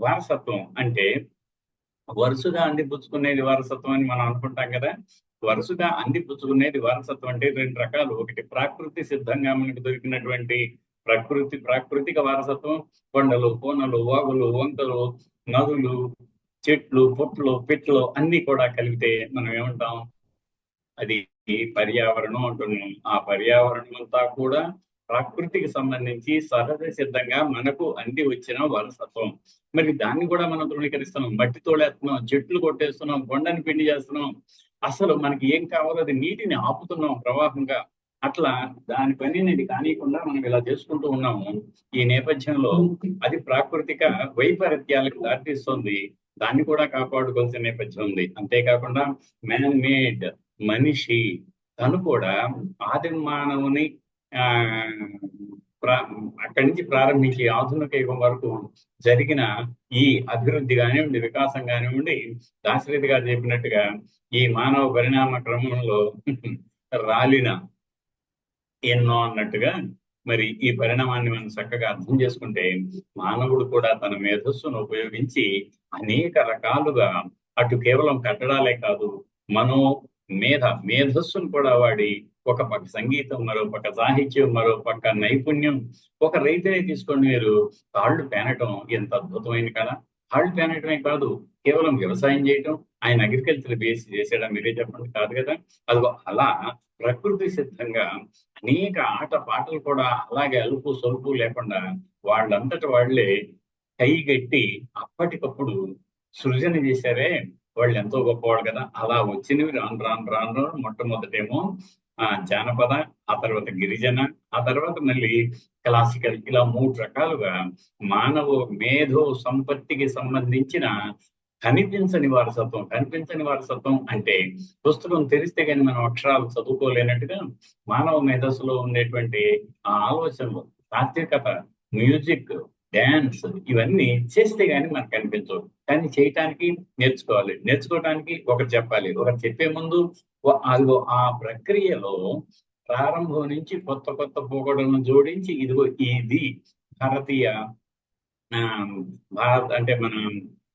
వారసత్వం అంటే వరుసగా అందిపుచ్చుకునేది వారసత్వం అని మనం అనుకుంటాం కదా. వరుసగా అందిపుచ్చుకునేది వారసత్వం అంటే రెండు రకాలు. ఒకటి ప్రాకృతి సిద్ధంగా మనకు దొరికినటువంటి ప్రాకృతిక వారసత్వం. కొండలు, కోనలు, వాగులు, వంకలు, నదులు, చెట్లు, పుట్లు, పిట్లు అన్ని కూడా కలిపితే మనం ఏమంటాం? అది పర్యావరణం అంటున్నాం. ఆ పర్యావరణం అంతా కూడా ప్రకృతికి సంబంధించి సహజ సిద్ధంగా మనకు అంది వచ్చిన వారసత్వం. మరి దాన్ని కూడా మనం తృణీకరిస్తున్నాం. మట్టి తోడేస్తున్నాం, చెట్లు కొట్టేస్తున్నాం, కొండని పిండి చేస్తున్నాం. అసలు మనకి ఏం కావాలో అది నీటిని ఆపుతున్నాం ప్రవాహంగా. అట్లా దాని పనిని ఇది కానీయకుండా మనం ఇలా చేసుకుంటూ ఉన్నాము. ఈ నేపథ్యంలో అది ప్రాకృతిక వైపరీత్యాలకు దారితీస్తుంది. దాన్ని కూడా కాపాడుకోవాల్సిన నేపథ్యం ఉంది. అంతేకాకుండా మ్యాన్ మేడ్ మనిషి తను కూడా ఆది మానవుని ఆ అక్కడి నుంచి ప్రారంభించి ఆధునిక యుగం వరకు జరిగిన ఈ అభివృద్ధి కానివ్వండి, వికాసం కానివ్వండి, దాశరథి గారు చెప్పినట్టుగా ఈ మానవ పరిణామ క్రమంలో రాలిన ఎన్నో అన్నట్టుగా మరి ఈ పరిణామాన్ని మనం చక్కగా అర్థం చేసుకుంటే మానవుడు కూడా తన మేధస్సును ఉపయోగించి అనేక రకాలుగా అటు కేవలం కట్టడాలే కాదు, మనో మేధస్సును కూడా వాడి ఒక పక్క సంగీతం, మరో పక్క సాహిత్యం, మరో పక్క నైపుణ్యం. ఒక రైతునే తీసుకోండి మీరు, తాళ్ళు పేనటం ఎంత అద్భుతమైన కదా. తాళ్ళు పేనటమే కాదు, కేవలం వ్యవసాయం చేయటం. ఆయన అగ్రికల్చర్ బేస్ చేసాడా మీరే చెప్పండి? కాదు కదా. అదిగో అలా ప్రకృతి సిద్ధంగా అనేక ఆట పాటలు కూడా అలాగే అలుపు సొలుపు లేకుండా వాళ్ళంతట వాళ్ళే కైగట్టి అప్పటికప్పుడు సృజన చేశారే, వాళ్ళు ఎంతో గొప్పవాళ్ళు కదా. అలా వచ్చినవి రాను రాను రాను రాను మొట్టమొదటేమో జానపద, ఆ తర్వాత గిరిజన, ఆ తర్వాత మళ్ళీ క్లాసికల్, ఇలా మూడు రకాలుగా మానవ మేధో సంపత్తికి సంబంధించిన కనిపించని వారసత్వం అంటే పుస్తకం తెరిస్తే కానీ మనం అక్షరాలు చదువుకోలేనట్టుగా మానవ మేధస్సులో ఉండేటువంటి ఆ ఆలోచనలు, తాత్వికత, మ్యూజిక్, డ్యాన్స్ ఇవన్నీ చేస్తే గానీ మనకు కనిపించవు. కానీ చేయటానికి నేర్చుకోవటానికి ఒకరు చెప్పాలి. ఒకరు చెప్పే ముందు అదిగో ఆ ప్రక్రియలో ప్రారంభం నుంచి కొత్త కొత్త పోగడలను జోడించి ఇదిగో ఇది భారతీయ భారత్ అంటే మనం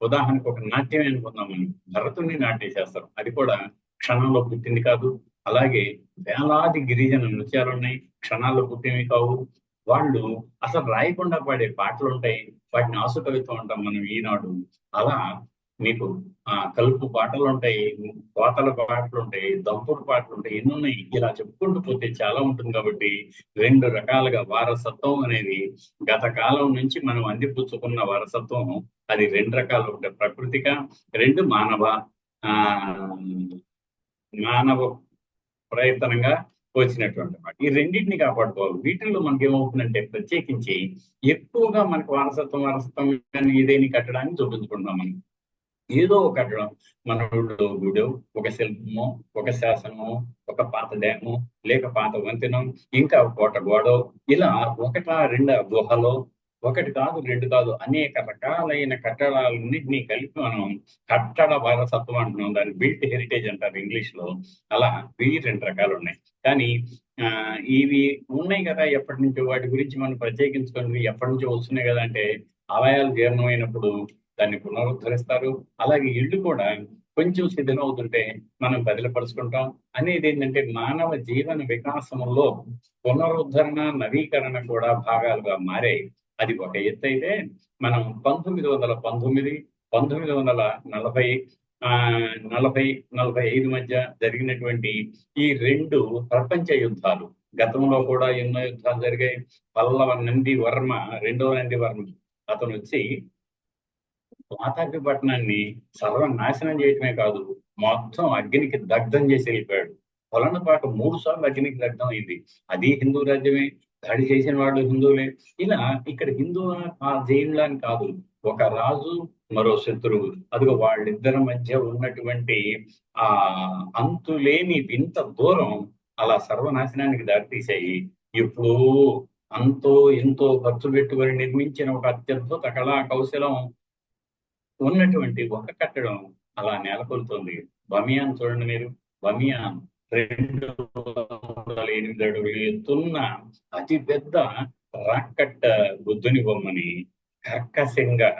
ఉదాహరణకు ఒక నాట్యం అనుకుందాం. మనం భరతుణ్ణి నాట్యం చేస్తారు, అది కూడా క్షణంలో పుట్టింది కాదు. అలాగే వేలాది గిరిజన నృత్యాలు ఉన్నాయి, క్షణాల్లో పుట్టినవి కావు. వాళ్ళు అసలు రాయకుండా పాడే పాటలు ఉంటాయి, వాటిని ఆసుకవిత్వం అంటాం మనం ఈనాడు. అలా మీకు కలుపు పాటలు ఉంటాయి, కోతల పాటలు ఉంటాయి, దంపుడు పాటలు ఉంటాయి, ఎన్ని ఉన్నాయి. ఇలా చెప్పుకుంటూ పోతే చాలా ఉంటుంది. కాబట్టి రెండు రకాలుగా వారసత్వం అనేది గత కాలం నుంచి మనం అందిపుచ్చుకున్న వారసత్వం అది రెండు రకాలు ఉంటాయి. ప్రకృతిక, రెండు మానవ ప్రయత్నంగా వచ్చినటువంటి మాట. ఈ రెండింటిని కాపాడుకోవాలి. వీటిల్లో మనకి ఏమవుతుందంటే ప్రత్యేకించి ఎక్కువగా మనకు వారసత్వం ఇదేని కట్టడానికి చూపించుకుంటున్నాం. మనం ఏదో ఒక కట్టడం, మన ఊళ్ళో గుడో, ఒక శిల్పమో, ఒక శాసనమో, ఒక పాత డ్యాము, లేక పాత వంతెనం, ఇంకా కోట గోడో, ఇలా ఒకటా రెండా గుహలో, ఒకటి కాదు రెండు కాదు అనేక రకాలైన కట్టడాలన్నింటినీ కలిపి మనం కట్టడ వారసత్వం అంటున్నాం. దాన్ని బిల్ట్ హెరిటేజ్ అంటారు ఇంగ్లీష్ లో. అలా ఇవి రెండు రకాలు ఉన్నాయి. కానీ ఇవి ఉన్నాయి కదా ఎప్పటి నుంచో, వాటి గురించి మనం ప్రత్యేకించుకొని ఎప్పటి నుంచో వస్తున్నాయి కదా. అంటే ఆలయాలు జీర్ణమైనప్పుడు దాన్ని పునరుద్ధరిస్తారు. అలాగే ఇళ్ళు కూడా కొంచెం శిథిలమవుతుంటే మనం బదిలపరుచుకుంటాం. అనేది ఏంటంటే మానవ జీవన వికాసంలో పునరుద్ధరణ, నవీకరణ కూడా భాగాలుగా మారాయి. అది ఒక ఎత్తు అయితే, మనం 1919, 1940, 40-45 మధ్య జరిగినటువంటి ఈ రెండు ప్రపంచ యుద్ధాలు, గతంలో కూడా ఎన్నో యుద్ధాలు జరిగాయి. పల్లవ నంది వర్మ, రెండవ నంది వర్మ, అతను వచ్చి వాతాపి పట్టణాన్ని సర్వనాశనం చేయటమే కాదు, మొత్తం అగ్నికి దగ్ధం చేసి వెళ్ళిపోయాడు. కొలనుపాక 3 సార్లు అగ్నికి దగ్ధం అయింది. అది హిందూ రాజ్యమే, దాడి చేసిన వాళ్ళు హిందువులే. ఇలా ఇక్కడ హిందువుల జైన్ల అని కాదు, ఒక రాజు మరో శత్రువు, అదిగో వాళ్ళిద్దరి మధ్య ఉన్నటువంటి ఆ అంతులేని వింత దూరం అలా సర్వనాశనానికి దారితీశాయి. ఇప్పుడు అంతో ఎంతో ఖర్చు పెట్టుకొని నిర్మించిన ఒక అత్యద్భుత కళా కౌశలం ఉన్నటువంటి ఒక కట్టడం అలా నెలకొల్తుంది. బమియాన్ చూడండి మీరు. బమియాన్ 208 అడుగులు ఎత్తున్న అతి పెద్ద రాక్కట్ట బుద్ధుని బొమ్మని కర్కశంగా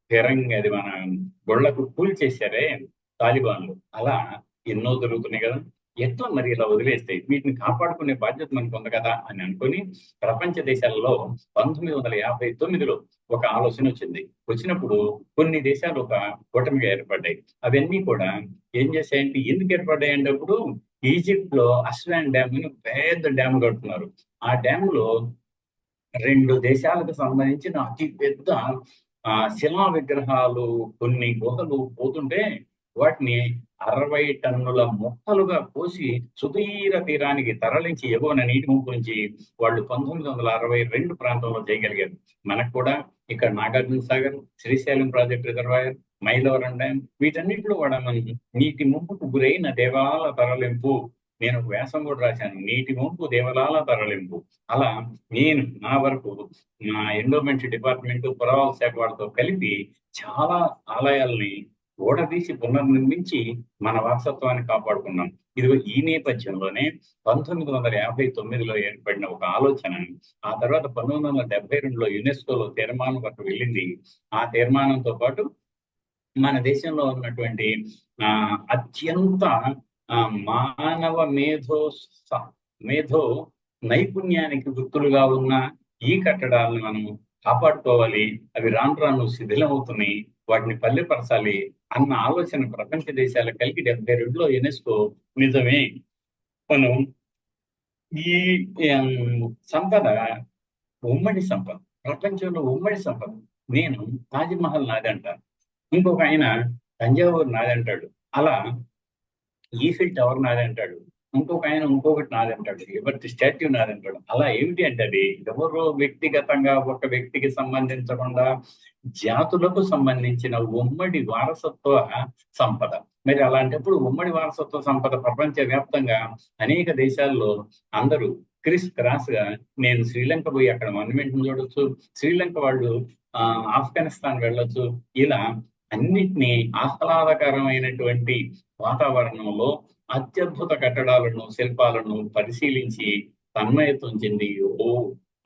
స్థిరంగా అది మన గొళ్లకు కూల్చేశారే తాలిబాన్లు, అలా ఎన్నో జరుగుతున్నాయి కదా. ఎట్లా మరి ఇలా వదిలేస్తే వీటిని కాపాడుకునే బాధ్యత మనకు ఉంది కదా అని అనుకుని ప్రపంచ దేశాలలో 1959లో ఒక ఆలోచన వచ్చింది. వచ్చినప్పుడు కొన్ని దేశాలు ఒక కూటమిగా ఏర్పడ్డాయి. అవన్నీ కూడా ఏం చేశాయంటే, ఎందుకు ఏర్పడ్డాయంటే అప్పుడు ఈజిప్ట్ లో అస్వాన్ డ్యామ్ అని పెద్ద డ్యామ్ కడుతున్నారు. ఆ డ్యామ్ లో 2 దేశాలకు సంబంధించిన అతి పెద్ద శిలా విగ్రహాలు కొన్ని గుహలు పోతుంటే వాటిని 60 టన్నుల ముక్కలుగా కోసి సుదీర తీరానికి తరలించి ఎగువన నీటి ముంపు నుంచి వాళ్ళు 1962 ప్రాంతంలో చేయగలిగారు. మనకు కూడా ఇక్కడ Nagarjuna Sagar, Srisailam project reservoir, Mylavaram dam వీటన్నిటిలో కూడా మనం నీటి ముంపుకు గురైన దేవాల తరలింపు, నేను ఒక వ్యాసం కూడా రాశాను, నీటి ముంపు దేవాల తరలింపు. అలా నేను నా వరకు నా ఎండోమెంట్ డిపార్ట్మెంట్, పురావస్తు శాఖ వాళ్ళతో కలిపి చాలా ఆలయాల్ని ఓడదీసి పునర్నిర్మించి మన వారసత్వాన్ని కాపాడుకున్నాం. ఇది ఈ నేపథ్యంలోనే 1959లో ఏర్పడిన ఒక ఆలోచన, ఆ తర్వాత 1972లో యునెస్కోలో తీర్మానం వరకు వెళ్ళింది. ఆ తీర్మానంతో పాటు మన దేశంలో ఉన్నటువంటి అత్యంత మానవ మేధో నైపుణ్యానికి గుర్తులుగా ఉన్న ఈ కట్టడాలను మనం కాపాడుకోవాలి, అవి రాను రాను శిథిలమవుతున్నాయి, వాటిని పల్లెపరచాలి అన్న ఆలోచన ప్రపంచ దేశాలు కలిగి 72లో యునెస్కో నిజమే మనం ఈ సంపద ఉమ్మడి సంపద, ప్రపంచంలో ఉమ్మడి సంపద. నేను తాజ్మహల్ నాదంటాను, ఇంకొక ఆయన తంజావూరు నాదంటాడు, అలా ఈఫిల్ టవర్ నాదంటాడు, ఇంకొక ఆయన ఇంకొకటి నాదంటాడు, ఎవరి స్టాట్యూ నాదంటాడు. అలా ఏమిటి అంటే అది ఎవరో వ్యక్తిగతంగా ఒక వ్యక్తికి సంబంధించకుండా జాతులకు సంబంధించిన ఉమ్మడి వారసత్వ సంపద. మరి అలాంటప్పుడు ఉమ్మడి వారసత్వ సంపద ప్రపంచ వ్యాప్తంగా అనేక దేశాల్లో అందరూ క్రాస్ గా, నేను శ్రీలంక పోయి అక్కడ మాన్యుమెంట్ చూడొచ్చు, శ్రీలంక వాళ్ళు ఆఫ్ఘనిస్తాన్ వెళ్ళొచ్చు, ఇలా అన్నిటినీ ఆహ్లాదకరమైనటువంటి వాతావరణంలో అత్యద్భుత కట్టడాలను, శిల్పాలను పరిశీలించి తన్మయత్వం చెంది, ఓ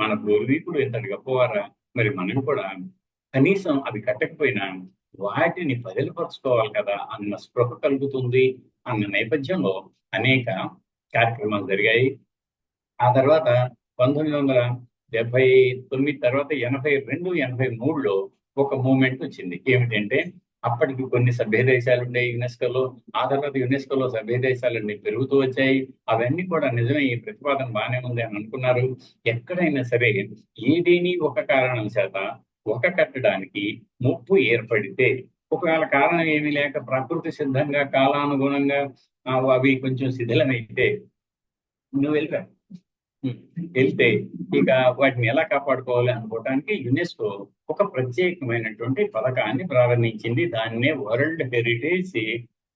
మన పూర్వీకులు ఇంతటి గొప్పవారా, మరి మనం కూడా కనీసం అవి కట్టకపోయినా వాటిని బదిలిపరచుకోవాలి కదా అన్న స్పృహ కలుగుతుంది అన్న నేపథ్యంలో అనేక కార్యక్రమాలు జరిగాయి. ఆ తర్వాత 1979 తర్వాత 82, 83లో ఒక మూమెంట్ వచ్చింది. ఏమిటంటే అప్పటికి కొన్ని సభ్య దేశాలు ఉండే యునెస్కోలో, ఆ తర్వాత యునెస్కోలో సభ్య దేశాలన్నీ పెరుగుతూ వచ్చాయి. అవన్నీ కూడా నిజమే, ఈ ప్రతిపాదన బాగానే ఉంది అని అనుకున్నారు. ఎక్కడైనా సరే ఏదేని ఒక కారణం చేత ఒక కట్టడానికి ముప్పు ఏర్పడితే, ఒకవేళ కారణం ఏమీ లేక ప్రకృతి సిద్ధంగా కాలానుగుణంగా అవి కొంచెం శిథిలమైతే నువ్వు వెళ్తే ఇక వాటిని ఎలా కాపాడుకోవాలి అనుకోవడానికి యునెస్కో ఒక ప్రత్యేకమైనటువంటి పథకాన్ని ప్రారంభించింది. దాన్నే వరల్డ్ హెరిటేజ్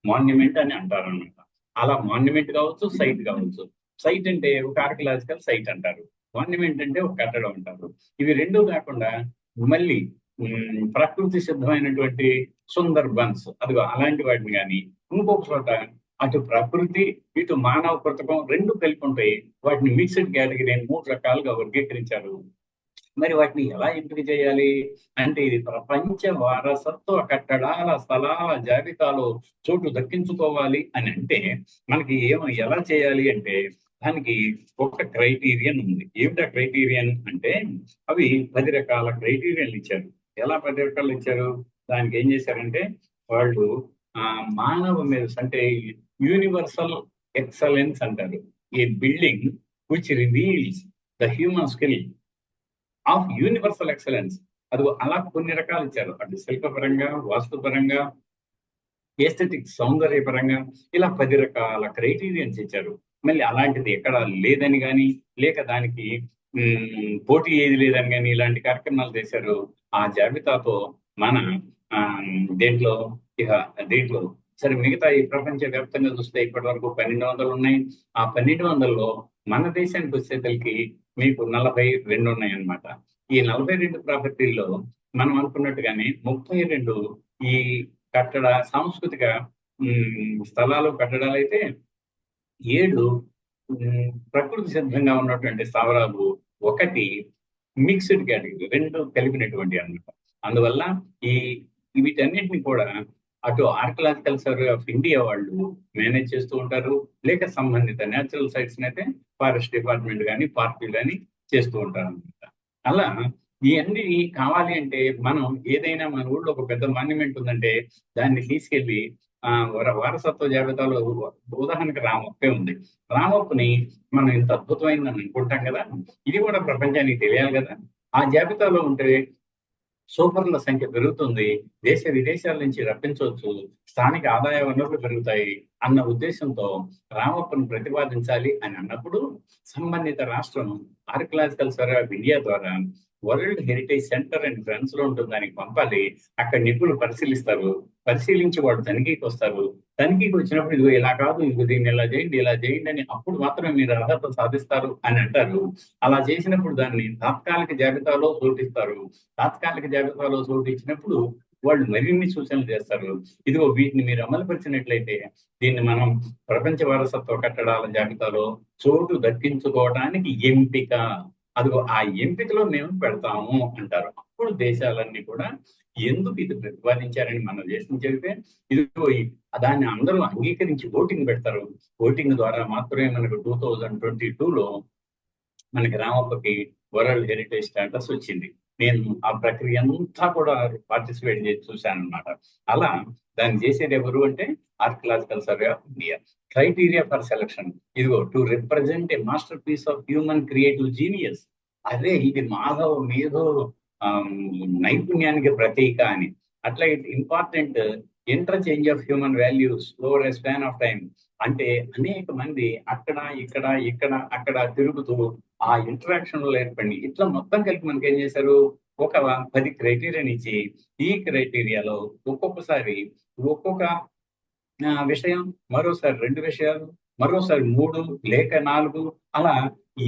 మాన్యుమెంట్ అని అంటారు అన్నమాట. అలా మాన్యుమెంట్ కావచ్చు, సైట్ కావచ్చు. సైట్ అంటే ఒక ఆర్కియలాజికల్ సైట్ అంటారు, మాన్యుమెంట్ అంటే ఒక కట్టడం అంటారు. ఇవి రెండూ కాకుండా మళ్ళీ ప్రకృతి సిద్ధమైనటువంటి సుందర్బన్స్, అదిగో అలాంటి వాటిని కానీ, ఇంకొక చోట అటు ప్రకృతి ఇటు మానవ కృతకం రెండు కలిపి ఉంటాయి, వాటిని మిక్స్డ్ కేటగిరీ అని 3 రకాలుగా వర్గీకరించారు. మరి వాటిని ఎలా ఎంపిక చేయాలి అంటే, ఇది ప్రపంచ వారసత్వ కట్టడాల స్థలాల జాబితాలో చోటు దక్కించుకోవాలి అని అంటే మనకి ఎలా చేయాలి అంటే, దానికి ఒక క్రైటీరియన్ ఉంది. ఏమిటా క్రైటీరియన్ అంటే, అవి 10 రకాల క్రైటీరియన్లు ఇచ్చారు. ఎలా 10 రకాలు ఇచ్చారు? దానికి ఏం చేశారంటే, వాళ్ళు మానవ మేధస్సు అంటే యూనివర్సల్ ఎక్సలెన్స్ అంటారు. A building which reveals the human skill of universal excellence. అది అలా కొన్ని రకాలు ఇచ్చారు, అటు శిల్పపరంగా, వాస్తుపరంగా, ఎస్థెటిక్ సౌందర్యపరంగా, ఇలా 10 రకాల క్రైటీరియన్స్ ఇచ్చారు. మళ్ళీ అలాంటిది ఎక్కడ లేదని కానీ, లేక దానికి పోటీ ఏది లేదని కానీ ఇలాంటి కార్యక్రమాలు చేశారు. ఆ జాబితాతో మన దీంట్లో సరే మిగతా ఈ ప్రపంచ వ్యాప్తంగా చూస్తే ఇప్పటి వరకు 1200 ఉన్నాయి. ఆ 1200లో మన దేశానికి వచ్చేసరికి మీకు 42 ఉన్నాయి అన్నమాట. ఈ 42 ప్రాపర్టీల్లో మనం అనుకున్నట్టుగానే 32 ఈ కట్టడ సాంస్కృతిక స్థలాలు, కట్టడాలు అయితే 7 ప్రకృతి సిద్ధంగా ఉన్నటువంటి స్థావరాలు, 1 మిక్స్డ్ కేటగిరీ, 2 కలిపినటువంటి అన్నమాట. అందువల్ల ఈ వీటన్నిటిని కూడా అటు ఆర్కియలాజికల్ సర్వే ఆఫ్ ఇండియా వాళ్ళు మేనేజ్ చేస్తూ ఉంటారు, లేక సంబంధిత న్యాచురల్ సైట్స్ అయితే ఫారెస్ట్ డిపార్ట్మెంట్ కానీ పార్కులు కానీ చేస్తూ ఉంటారు అనమాట. అలా ఇవన్నీ కావాలి అంటే మనం ఏదైనా మన ఊళ్ళో ఒక పెద్ద మాన్యుమెంట్ ఉందంటే దాన్ని తీసుకెళ్లి వారసత్వ జాబితాలో ఉదాహరణకి రామప్పే ఉంది. రామప్పని మనం ఇంత అద్భుతమైందని అనుకుంటాం కదా, ఇది కూడా ప్రపంచానికి తెలియాలి కదా. ఆ జాబితాలో ఉంటే సూపర్ల సంఖ్య పెరుగుతుంది, దేశ విదేశాల నుంచి రప్పించవచ్చు, స్థానిక ఆదాయ వనరులు పెరుగుతాయి అన్న ఉద్దేశంతో రామప్పను ప్రతిపాదించాలి అని అన్నప్పుడు సంబంధిత రాష్ట్రం ఆర్కియలాజికల్ సర్వే ఆఫ్ ఇండియా ద్వారా world heritage centre and France లో ఉంటుంది, దానికి పంపాలి. అక్కడ నిపుణులు పరిశీలిస్తారు, పరిశీలించి వాడు తనిఖీకి వస్తారు. తనిఖీకి వచ్చినప్పుడు ఇదిగో ఇలా కాదు, ఇదిగో దీన్ని ఇలా చేయండి అని అప్పుడు మాత్రమే మీరు అర్హత సాధిస్తారు అని అంటారు. అలా చేసినప్పుడు దాన్ని తాత్కాలిక జాబితాలో చోటిస్తారు. తాత్కాలిక జాబితాలో చోటు ఇచ్చినప్పుడు వాళ్ళు మరిన్ని సూచనలు చేస్తారు. ఇదిగో వీటిని మీరు అమలుపరిచినట్లయితే దీన్ని మనం ప్రపంచ వారసత్వ కట్టడాల జాబితాలో చోటు దక్కించుకోవడానికి ఎంపిక, అదిగో ఆ ఎంపికలో మేము పెడతాము అంటారు. అప్పుడు దేశాలన్నీ కూడా ఎందుకు ఇది ప్రతిపాదించారని మన దేశం చెబితే ఇదిగో దాన్ని అందరూ అంగీకరించి ఓటింగ్ పెడతారు. ఓటింగ్ ద్వారా మాత్రమే మనకు 2022లో మనకి రామప్పకి వరల్డ్ హెరిటేజ్ స్టేటస్ వచ్చింది. నేను ఆ ప్రక్రియ అంతా కూడా పార్టిసిపేట్ చేసి చూశాను అనమాట. అలా దాన్ని చేసేది ఎవరు అంటే archaeological survey of India. Criteria for selection, ఇదిగో to represent a masterpiece of human creative genius. అదే ఇది మేధో నైపుణ్యానికి ప్రతీక అని. అట్లా important interchange of human values over a span of time. అంటే అనేక మంది అక్కడ అక్కడ తిరుగుతూ ఆ ఇంటరాక్షన్ లో ఏర్పడి ఇట్లా మొత్తం కలిపి మనకి ఏం చేశారు, ఒక 10 క్రైటీరియాని ఇచ్చి ఈ క్రైటీరియాలో ఒక్కొక్కసారి ఒక్కొక్క విషయం, మరోసారి 2 విషయాలు, మరోసారి 3 లేక 4, అలా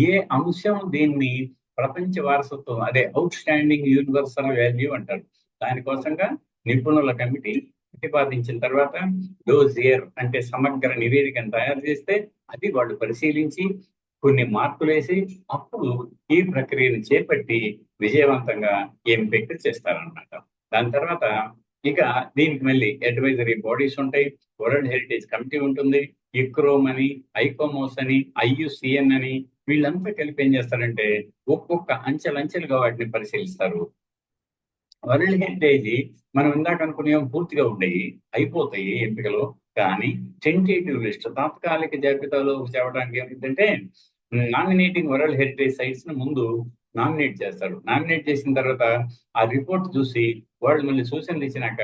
ఏ అంశం దీన్ని ప్రపంచ వారసత్వం అదే అవుట్ స్టాండింగ్ యూనివర్సల్ వాల్యూ అంటారు. దానికోసంగా నిపుణుల కమిటీ ప్రతిపాదించిన తర్వాత డోజియర్ అంటే సమగ్ర నివేదికను తయారు చేస్తే అది వాళ్ళు పరిశీలించి కొన్ని మార్కులు వేసి అప్పుడు ఈ ప్రక్రియను చేపట్టి విజయవంతంగా ఎంపిక చేస్తారనమాట. దాని తర్వాత ఇక దీనికి మళ్ళీ అడ్వైజరీ బాడీస్ ఉంటాయి, వరల్డ్ హెరిటేజ్ కమిటీ ఉంటుంది, ఇక్రోమ్ అని, ఐకోమోస్ అని, IUCN అని, వీళ్ళంతా కలిపి ఏం చేస్తారంటే ఒక్కొక్క అంచెలంచెలుగా వాటిని పరిశీలిస్తారు. వరల్డ్ హెరిటేజ్ మనం ఇందాక అనుకునే పూర్తిగా ఉండేవి అయిపోతాయి ఎంపికలో, కానీ టెంటేటివ్ లిస్ట్ తాత్కాలిక జాబితాలో చేరడానికి ఏమిటంటే నామినేటింగ్ వరల్డ్ హెరిటేజ్ సైట్స్ ను ముందు నామినేట్ చేస్తారు. నామినేట్ చేసిన తర్వాత ఆ రిపోర్ట్ చూసి వాళ్ళు మళ్ళీ సూచనలు ఇచ్చినాక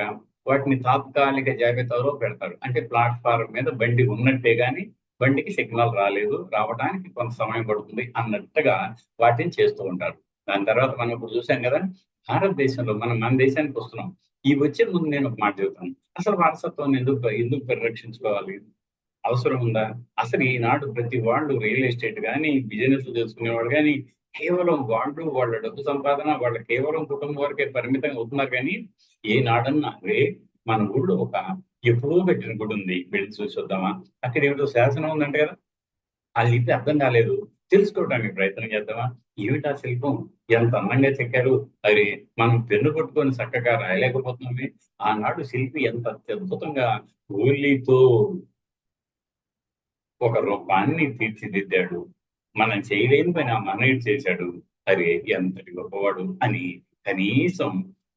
వాటిని తాత్కాలిక జాబితాలో పెడతారు. అంటే ప్లాట్ఫారం మీద బండి ఉన్నట్టే గాని బండికి సిగ్నల్ రావడానికి కొంత సమయం పడుతుంది అన్నట్టుగా వాటిని చేస్తూ ఉంటారు. దాని తర్వాత మనం ఇప్పుడు చూసాం కదా, భారతదేశంలో మన దేశానికి వస్తున్నాం. ఈ వచ్చే ముందు నేను ఒక మాట చెబుతాను. అసలు వారసత్వాన్ని ఎందుకు పరిరక్షించుకోవాలి? అవసరం ఉందా? అసలు ఈనాడు ప్రతి వాళ్ళు రియల్ ఎస్టేట్ కానీ బిజినెస్ చేసుకునేవాడు కానీ కేవలం వాళ్ళ డబ్బు సంపాదన వాళ్ళ కేవలం కుటుంబం వరకే పరిమితంగా అవుతున్నారు. కానీ ఏనాడన్నా మన ఊళ్ళో ఒక ఎప్పుడో పెట్టిన గుడి ఉంది, వెళ్ళి చూసి వద్దామా? అక్కడ ఏమిటో శాసనం ఉందంటే కదా, అది ఇది అర్థం కాలేదు, తెలుసుకోవడానికి ప్రయత్నం చేద్దామా? ఏమిటా శిల్పం, ఎంత అందంగా చెక్కారు, అది మనం పెన్ను కొట్టుకొని చక్కగా రాయలేకపోతున్నామే. ఆనాడు శిల్పి ఎంత అద్భుతంగా ఊర్లీతో ఒక రూపాన్ని తీర్చిదిద్దాడు, మనం చేయలేని పని ఆ మనయుడు చేశాడు, అరే ఎంతటి గొప్పవాడు అని కనీసం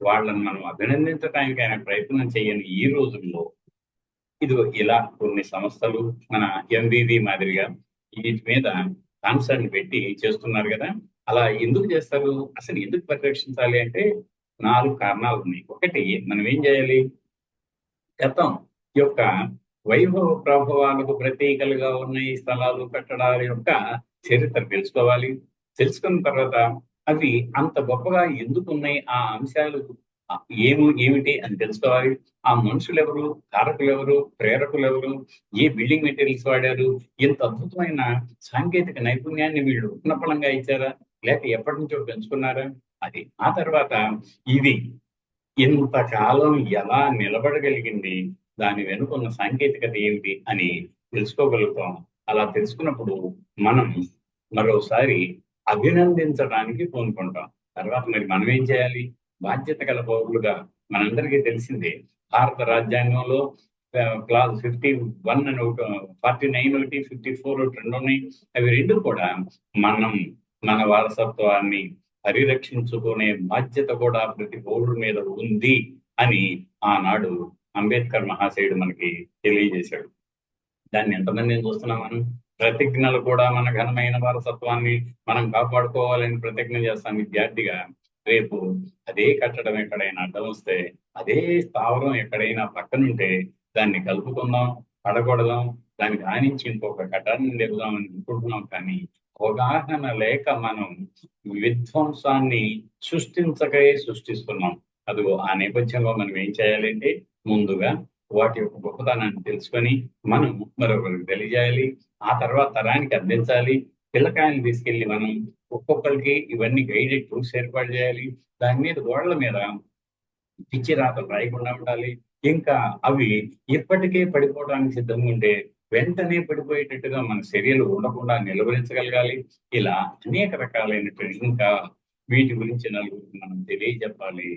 వాళ్ళని మనం అభినందించడానికైనా ప్రయత్నం చేయని ఈ రోజుల్లో ఇదిగో ఇలా కొన్ని సంస్థలు మన MVV మాదిరిగా వీటి మీద కాన్సర్న్ పెట్టి చేస్తున్నారు కదా. అలా ఎందుకు చేస్తారు, అసలు ఎందుకు పరిరక్షించాలి అంటే 4 కారణాలు ఉన్నాయి. ఒకటి, మనం ఏం చేయాలి, గతం యొక్క వైభవ ప్రభావాలకు ప్రతీకలుగా ఉన్న ఈ స్థలాలు కట్టడాల యొక్క చరిత్ర తెలుసుకోవాలి. తెలుసుకున్న తర్వాత అవి అంత గొప్పగా ఎందుకు ఉన్నాయి, ఆ అంశాలు ఏమిటి అని తెలుసుకోవాలి. ఆ మనుషులు ఎవరు, కారకులు ఎవరు, ప్రేరకులు ఎవరు, ఏ బిల్డింగ్ మెటీరియల్స్ వాడారు, ఇంత అద్భుతమైన సాంకేతిక నైపుణ్యాన్ని వీళ్ళు ఉన్నపళంగా ఇచ్చారా లేక ఎప్పటి నుంచో పెంచుకున్నారా అది. ఆ తర్వాత ఇది ఇంతకాలం ఎలా నిలబడగలిగింది, దాని వెనుకున్న సాంకేతికత ఏమిటి అని తెలుసుకోగలుగుతాం. అలా తెలుసుకున్నప్పుడు మనం మరోసారి అభినందించడానికి పూనుకుంటాం. తర్వాత మరి మనం ఏం చేయాలి, బాధ్యత గల పౌరులుగా మనందరికీ తెలిసిందే. భారత రాజ్యాంగంలో క్లాస్ 51 అని ఒకటి, 49 ఒకటి, 54 ఒకటి, రెండు ఉన్నాయి. అవి రెండు కూడా మనం మన వారసత్వాన్ని పరిరక్షించుకునే బాధ్యత కూడా ప్రతి పౌరుడి మీద ఉంది అని ఆనాడు అంబేద్కర్ మహాశయుడు మనకి తెలియజేశాడు. దాన్ని ఎంతమందిని చూస్తున్నాం మనం? ప్రతిజ్ఞలు కూడా మన ఘనమైన వారసత్వాన్ని మనం కాపాడుకోవాలని ప్రతిజ్ఞ చేస్తాం విద్యార్థిగా. రేపు అదే కట్టడం ఎక్కడైనా అడ్డం వస్తే, అదే స్థావరం ఎక్కడైనా పక్కనుంటే దాన్ని కలుపుకుందాం, పడగొడదాం, దానికి ఆనించి ఇంకొక కట్టాన్ని నిలుదామని అనుకుంటున్నాం. కానీ అవగాహన లేక మనం విధ్వంసాన్ని సృష్టిస్తున్నాం. అదిగో ఆ నేపథ్యంలో మనం ఏం చేయాలంటే, ముందుగా వాటి యొక్క గొప్పతనాన్ని తెలుసుకొని మనం మరొకరికి తెలియజేయాలి. ఆ తర్వాత తరానికి అందించాలి. పిల్లకాయలు తీసుకెళ్లి మనం ఒక్కొక్కరికి ఇవన్నీ గైడెడ్ టూర్స్ ఏర్పాటు చేయాలి. దాని మీద గోడల మీద పిచ్చి రాతలు రాయకుండా ఉండాలి. ఇంకా అవి ఇప్పటికే పడిపోవడానికి సిద్ధంగా ఉంటే వెంటనే పడిపోయేటట్టుగా మన చర్యలు ఉండకుండా నిలువరించగలగాలి. ఇలా అనేక రకాలైనటువంటి ఇంకా వీటి గురించి నలుగురికి మనం తెలియజెప్పాలి.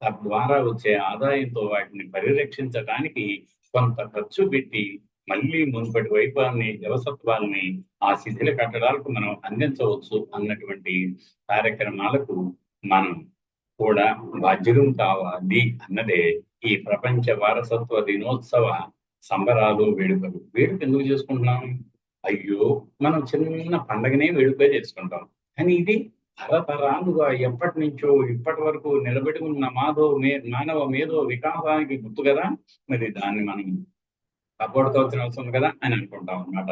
తద్వారా వచ్చే ఆదాయంతో వాటిని పరిరక్షించడానికి కొంత ఖర్చు పెట్టి మళ్ళీ మునుపటి వైభవాన్ని, జవసత్వాల్ని ఆ శిథిల కట్టడాలకు మనం అందించవచ్చు అన్నటువంటి కార్యక్రమాలకు మనం కూడా బాధ్యులం కావాలి అన్నదే ఈ ప్రపంచ వారసత్వ దినోత్సవ సంబరాలు, వేడుకలు. వేడుక ఎందుకు చేసుకుంటున్నాం? అయ్యో, మనం చిన్న పండగనే వేడుక చేసుకుంటాం. కానీ ఇది తరతరాలుగా ఎప్పటి నుంచో ఇప్పటి వరకు నిలబడి ఉన్న మానవ మేధో వికాసానికి గుర్తు కదా. మరి దాన్ని మనం కాపాడుకోవాల్సిన అవసరం కదా అని అనుకుంటాం అన్నమాట.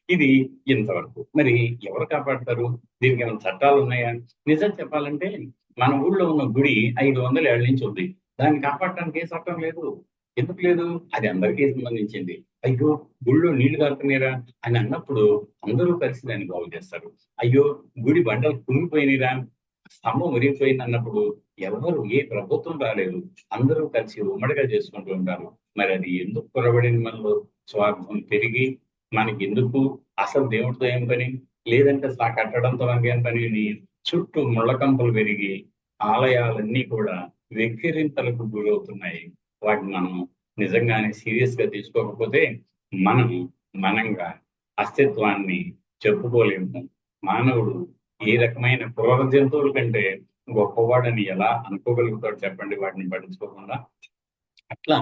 ఇది ఇంతవరకు. మరి ఎవరు కాపాడతారు? దీనికి ఏమైనా చట్టాలు ఉన్నాయా? నిజం చెప్పాలంటే మన ఊళ్ళో ఉన్న గుడి 500 ఏళ్ల నుంచి ఉంది. దాన్ని కాపాడటానికి ఏ చట్టం లేదు. ఎందుకు లేదు? అది అందరికీ సంబంధించింది. అయ్యో, గుళ్ళో నీళ్లు కారుతున్నారా అని అన్నప్పుడు అందరూ కలిసి దాన్ని బాగు చేస్తారు. అయ్యో, గుడి బండలు కుంగిపోయినరా, స్తంభం మురిగిపోయింది అన్నప్పుడు ఎవరు, ఏ ప్రభుత్వం రాలేదు. అందరూ కలిసి ఉమ్మడిగా చేసుకుంటూ ఉంటారు. మరి అది ఎందుకు పొరబడిన మనలో స్వార్థం పెరిగి మనకి ఎందుకు, అసలు దేవుడితో ఏం పని, లేదంటే ఆ కట్టడంతో మనకేం పని అని చుట్టూ ముళ్ళకంపలు పెరిగి ఆలయాలన్నీ కూడా వెక్కిరింతలకు గురవుతున్నాయి. వాటిని మనం నిజంగానే సీరియస్ గా తీసుకోకపోతే మనం మనంగా అస్తిత్వాన్ని చెప్పుకోలేము. మానవుడు ఈ రకమైన క్రూర జంతువుల కంటే గొప్పవాడని ఎలా అనుకోగలుగుతాడు చెప్పండి, వాటిని పట్టించుకోకుండా. అట్లా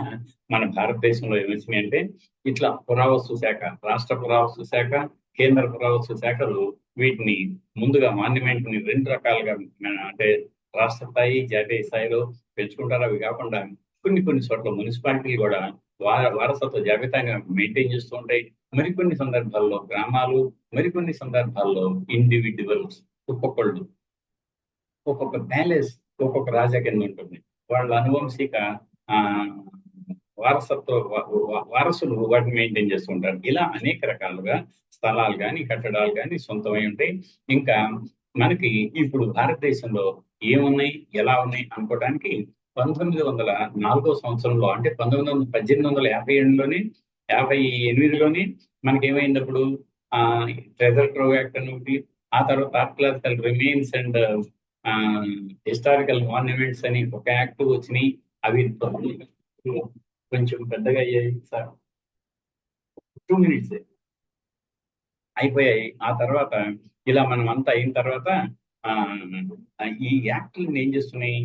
మన భారతదేశంలో ఏమొచ్చినాయి అంటే, ఇట్లా పురావస్తు శాఖ, రాష్ట్ర పురావస్తు శాఖ, కేంద్ర పురావస్తు శాఖలు వీటిని ముందుగా మాన్యుమెంట్ ని 2 రకాలుగా అంటే రాష్ట్ర స్థాయి, జాతీయ స్థాయిలో పెంచుకుంటారు. అవి కాకుండా కొన్ని చోట్ల మున్సిపాలిటీలు కూడా వారసత్వ జాబితాగా మెయింటైన్ చేస్తూ ఉంటాయి. మరికొన్ని సందర్భాల్లో గ్రామాలు, మరికొన్ని సందర్భాల్లో ఇండివిడ్యువల్స్, ఒక్కొక్క ప్యాలెస్ ఒక్కొక్క రాజా కింద ఉంటుంది. వాళ్ళ అనువంశిక వారసులు వాటిని మెయింటైన్ చేస్తుంటారు. ఇలా అనేక రకాలుగా స్థలాలు కానీ, కట్టడాలు కానీ సొంతమై ఉంటాయి. ఇంకా మనకి ఇప్పుడు భారతదేశంలో ఏమున్నాయి, ఎలా ఉన్నాయి అనుకోవడానికి 1904 సంవత్సరంలో, అంటే 1857లోనే 58లోనే మనకి ఏమైందప్పుడు ట్రెజర్ ట్రోవ్ యాక్ట్ అని ఒకటి, ఆ తర్వాత archaeological remains and historical monuments అని ఒక యాక్ట్ వచ్చినాయి. అవి కొంచెం పెద్దగా అయ్యాయి సార్, 2 minutes అయిపోయాయి. ఆ తర్వాత ఇలా మనం అంతా అయిన తర్వాత ఈ యాక్ట్లను ఏం చేస్తున్నాయి,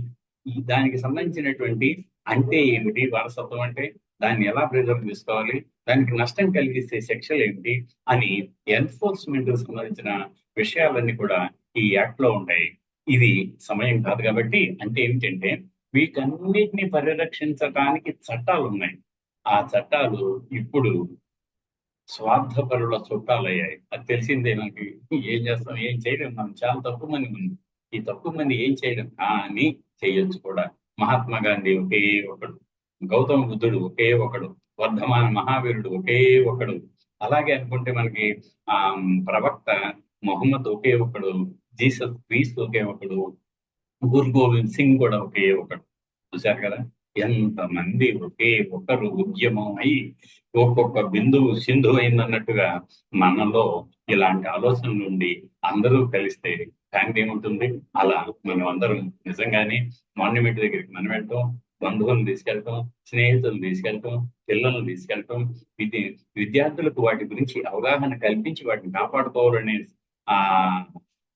దానికి సంబంధించినటువంటి అంటే ఏమిటి, వారసత్వం అంటే దాన్ని ఎలా ప్రిజర్వ్ చేసుకోవాలి, దానికి నష్టం కలిగిస్తే శిక్షలు ఏమిటి అని ఎన్ఫోర్స్మెంట్ సంబంధించిన విషయాలన్నీ కూడా ఈ యాక్ట్ లో ఉంటాయి. ఇది సమయం కాదు కాబట్టి, అంటే ఏమిటంటే వీటన్నిటిని పరిరక్షించడానికి చట్టాలు ఉన్నాయి. ఆ చట్టాలు ఇప్పుడు స్వార్థపరుల చుట్టాలయ్యాయి. అది తెలిసిందే మనకి. ఏం చేస్తాం, ఏం చేయలేం. మనం చాలా తక్కువ మంది ఉంది. ఈ తక్కువ మంది ఏం చేయలేం, కానీ చేయొచ్చు కూడా. మహాత్మా గాంధీ ఒకే ఒకడు, గౌతమ బుద్ధుడు ఒకే ఒకడు, వర్ధమాన మహావీరుడు ఒకే ఒకడు. అలాగే అనుకుంటే మనకి ప్రవక్త మొహమ్మద్ ఒకే ఒకడు, జీసస్ క్రీస్తు ఒకే ఒకడు, గురు గోవింద్ సింగ్ కూడా ఒకే ఒకడు. చూశారు కదా, ఎంతమంది ఒకే ఒకరు ఉద్యమం అయి ఒక్కొక్క బిందువు సింధు అయిందన్నట్టుగా మనలో ఇలాంటి ఆలోచనలు ఉండి అందరూ కలిస్తే దానికి ఏముంటుంది. అలా మనం అందరం నిజంగానే మాన్యుమెంట్ దగ్గరికి మనం వెళ్తాం, బంధువులను తీసుకెళ్తాం, స్నేహితులను తీసుకెళ్తాం, పిల్లలను తీసుకెళ్తాం, విద్య విద్యార్థులకు వాటి గురించి అవగాహన కల్పించి వాటిని కాపాడుకోవాలనే ఆ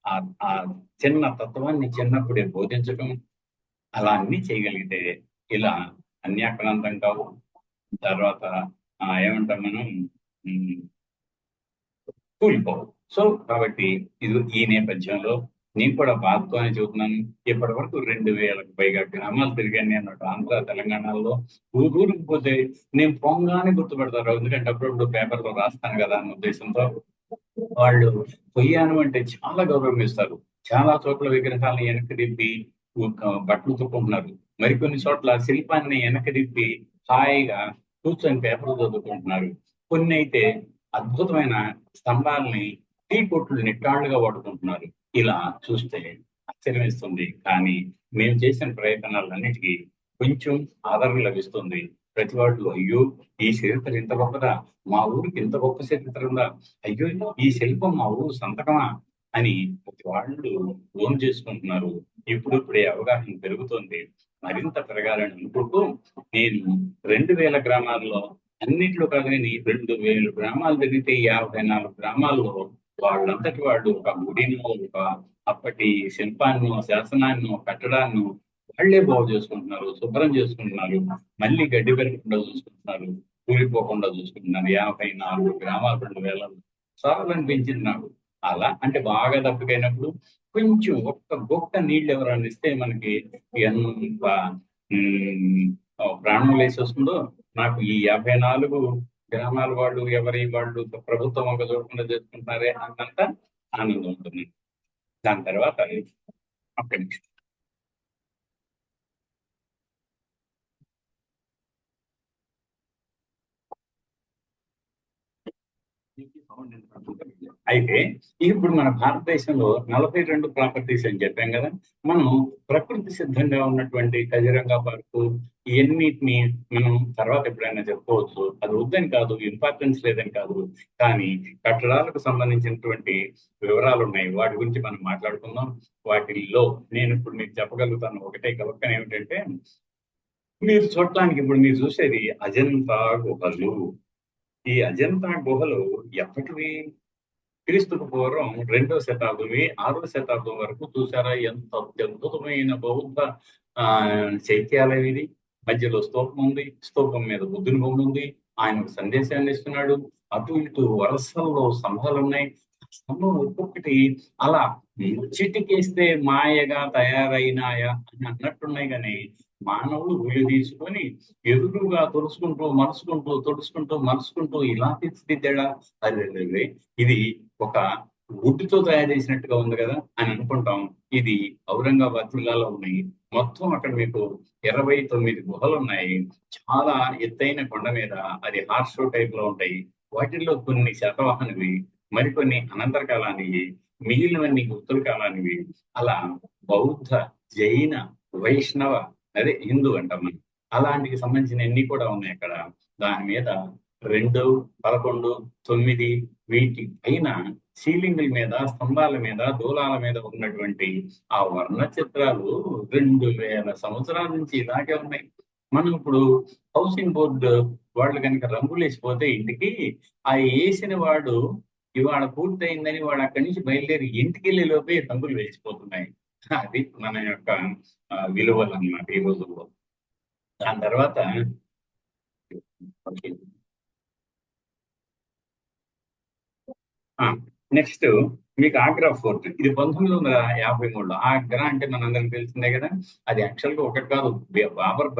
ఆ ఆ చిన్న తత్వాన్ని చిన్నప్పుడే బోధించడం, అలా అన్ని చేయగలిగితే ఇలా అన్యాక్రాంతం కావు. తర్వాత ఏమంటాం మనం, కూలిపోవు. సో కాబట్టి ఇది ఈ నేపథ్యంలో నేను కూడా బాధతోనే చెబుతున్నాను. ఇప్పటి వరకు 2000కు పైగా గ్రామాలు తిరిగాను నేను ఆంధ్ర తెలంగాణలో. ఊరూరికి పోతే నేను పొంగానే గుర్తుపడతారు, ఎందుకంటే అప్పుడప్పుడు పేపర్లో రాస్తాను కదా అన్న ఉద్దేశంతో. వాళ్ళు పొయ్యాను అంటే చాలా గౌరవం ఇస్తారు. చాలా చోట్ల విగ్రహాలను వెనక్కి తిప్పి బట్టలు తుక్కుంటున్నారు. మరికొన్ని చోట్ల శిల్పాన్ని వెనక్కి తిప్పి హాయిగా కూర్చొని పేపర్లు చదువుకుంటున్నారు. కొన్ని అయితే అద్భుతమైన స్తంభాలని టీ కొట్లు నిట్టాళ్లుగా వాడుకుంటున్నారు. ఇలా చూస్తే ఆశ్చర్యమిస్తుంది. కానీ మేము చేసిన ప్రయత్నాలన్నిటికీ కొంచెం ఆదరణ లభిస్తుంది. ప్రతి వాళ్ళు అయ్యో ఈ చరిత్ర ఇంత గొప్పదా, మా ఊరికి ఇంత గొప్ప చరిత్ర ఉందా, అయ్యో ఈ శిల్పం మా ఊరు సంతకమా అని ప్రతి వాళ్ళు ఓన్ చేసుకుంటున్నారు. ఇప్పుడిప్పుడే అవగాహన పెరుగుతుంది. మరింత పెరగాలని అనుకుంటూ నేను 2000 గ్రామాల్లో అన్నిట్లో కాదని 2000 గ్రామాలు తిరిగితే 54 గ్రామాల్లో వాళ్ళంతటి వాళ్ళు ఒక గుడినో, ఒక అప్పటి శిల్పాన్నో, శాసనాన్నో, కట్టడాన్నో వాళ్లే బాగు చేసుకుంటున్నారు, శుభ్రం చేసుకుంటున్నారు, మళ్ళీ గడ్డి పెరగకుండా చూసుకుంటున్నారు, కూలిపోకుండా చూసుకుంటున్నారు. 54 గ్రామాలు 2000 సార్లు అనిపించింది నాకు. అలా అంటే బాగా దప్పికైనప్పుడు కొంచెం ఒక్క గొప్ప నీళ్ళు ఎవరైనా ఇస్తే మనకి ఎంత ప్రాణం లేసేస్తుందో, నాకు ఈ 54 గ్రామాల వాళ్ళు ఎవరి వాళ్ళు ప్రభుత్వం ఒక చూడకుండా చేసుకుంటున్నారే అన్నంత ఆనందం ఉంటుంది. దాని తర్వాత ఒక్క నిమిషం. అయితే ఇప్పుడు మన భారతదేశంలో 42 ప్రాపర్టీస్ అని చెప్పాం కదా. మనం ప్రకృతి సిద్ధంగా ఉన్నటువంటి కజిరంగా పార్కు ఇవన్నిటిని మనం తర్వాత ఎప్పుడైనా చెప్పుకోవచ్చు. అది వద్దని కాదు, ఇంపార్టెన్స్ లేదని కాదు. కానీ కట్టడాలకు సంబంధించినటువంటి వివరాలు ఉన్నాయి, వాటి గురించి మనం మాట్లాడుకుందాం. వాటిల్లో నేను ఇప్పుడు మీకు చెప్పగలుగుతాను ఒకటే గొప్పని ఏమిటంటే, మీరు చూడటానికి ఇప్పుడు మీరు చూసేది అజంతా గుహలు. ఈ అజంతా గుహలు ఎప్పటివి? క్రీస్తుకు పూర్వం 2వ శతాబ్దం, 6వ శతాబ్దం వరకు చూసారా ఎంత అత్యద్భుతమైన బౌద్ధ చైత్యాలయం ఇది. మధ్యలో స్తూపం ఉంది, స్తూపం మీద బుద్ధుని బొమ్మ ఉంది, ఆయన ఒక సందేశాన్ని ఇస్తున్నాడు. అటు ఇటు వరుసల్లో స్తంభాలు ఉన్నాయి. స్తంభం ఒక్కొక్కటి అలా చిటికేస్తే మాయగా తయారైనాయా అని అన్నట్టున్నాయి. కానీ మానవుడు ఉలి తీసుకొని ఎదురుగా తొడుచుకుంటూ మరుచుకుంటూ తొడుచుకుంటూ మరుచుకుంటూ ఇలా తీర్చిదిద్దాడా, అదే ఇది ఒక వుడ్తో తయారు చేసినట్టుగా ఉంది కదా అని అనుకుంటాం. ఇది ఔరంగాబాద్ జిల్లాలో ఉన్నాయి. మొత్తం అక్కడ మీకు 29 గుహలు ఉన్నాయి. చాలా ఎత్తైన కొండ మీద, అది హార్స్ షో టైప్ లో ఉంటాయి. వాటిల్లో కొన్ని శాతవాహనవి, మరికొన్ని అనంతర కాలానివి, మిగిలినవన్నీ ఉత్తర కాలానివి. అలా బౌద్ధ, జైన, వైష్ణవ, అదే హిందూ అంటాం మనం, అలాంటికి సంబంధించిన అన్ని కూడా ఉన్నాయి అక్కడ. దాని మీద 2, 11, 9 వీటి పైన సీలింగుల మీద, స్తంభాల మీద, దూలాల మీద ఉన్నటువంటి ఆ వర్ణ చిత్రాలు 2000 సంవత్సరాల నుంచి ఇలాగే ఉన్నాయి. మనం ఇప్పుడు హౌసింగ్ బోర్డు వాళ్ళు కనుక రంగులు వేసిపోతే ఇంటికి, ఆ వేసిన వాడు ఇవాళ పూర్తయిందని వాడు అక్కడి నుంచి బయలుదేరి ఇంటికి వెళ్ళే లోపే రంగులు వేసిపోతున్నాయి. అది మన యొక్క విలువలు అన్నమాట ఈ రోజుల్లో. దాని తర్వాత నెక్స్ట్ మీకు ఆగ్రా ఫోర్ట్. ఇది 1953లో. ఆగ్రా అంటే మనందరికి తెలిసిందే కదా. అది యాక్చువల్ గా ఒకటి కాదు, బాబర్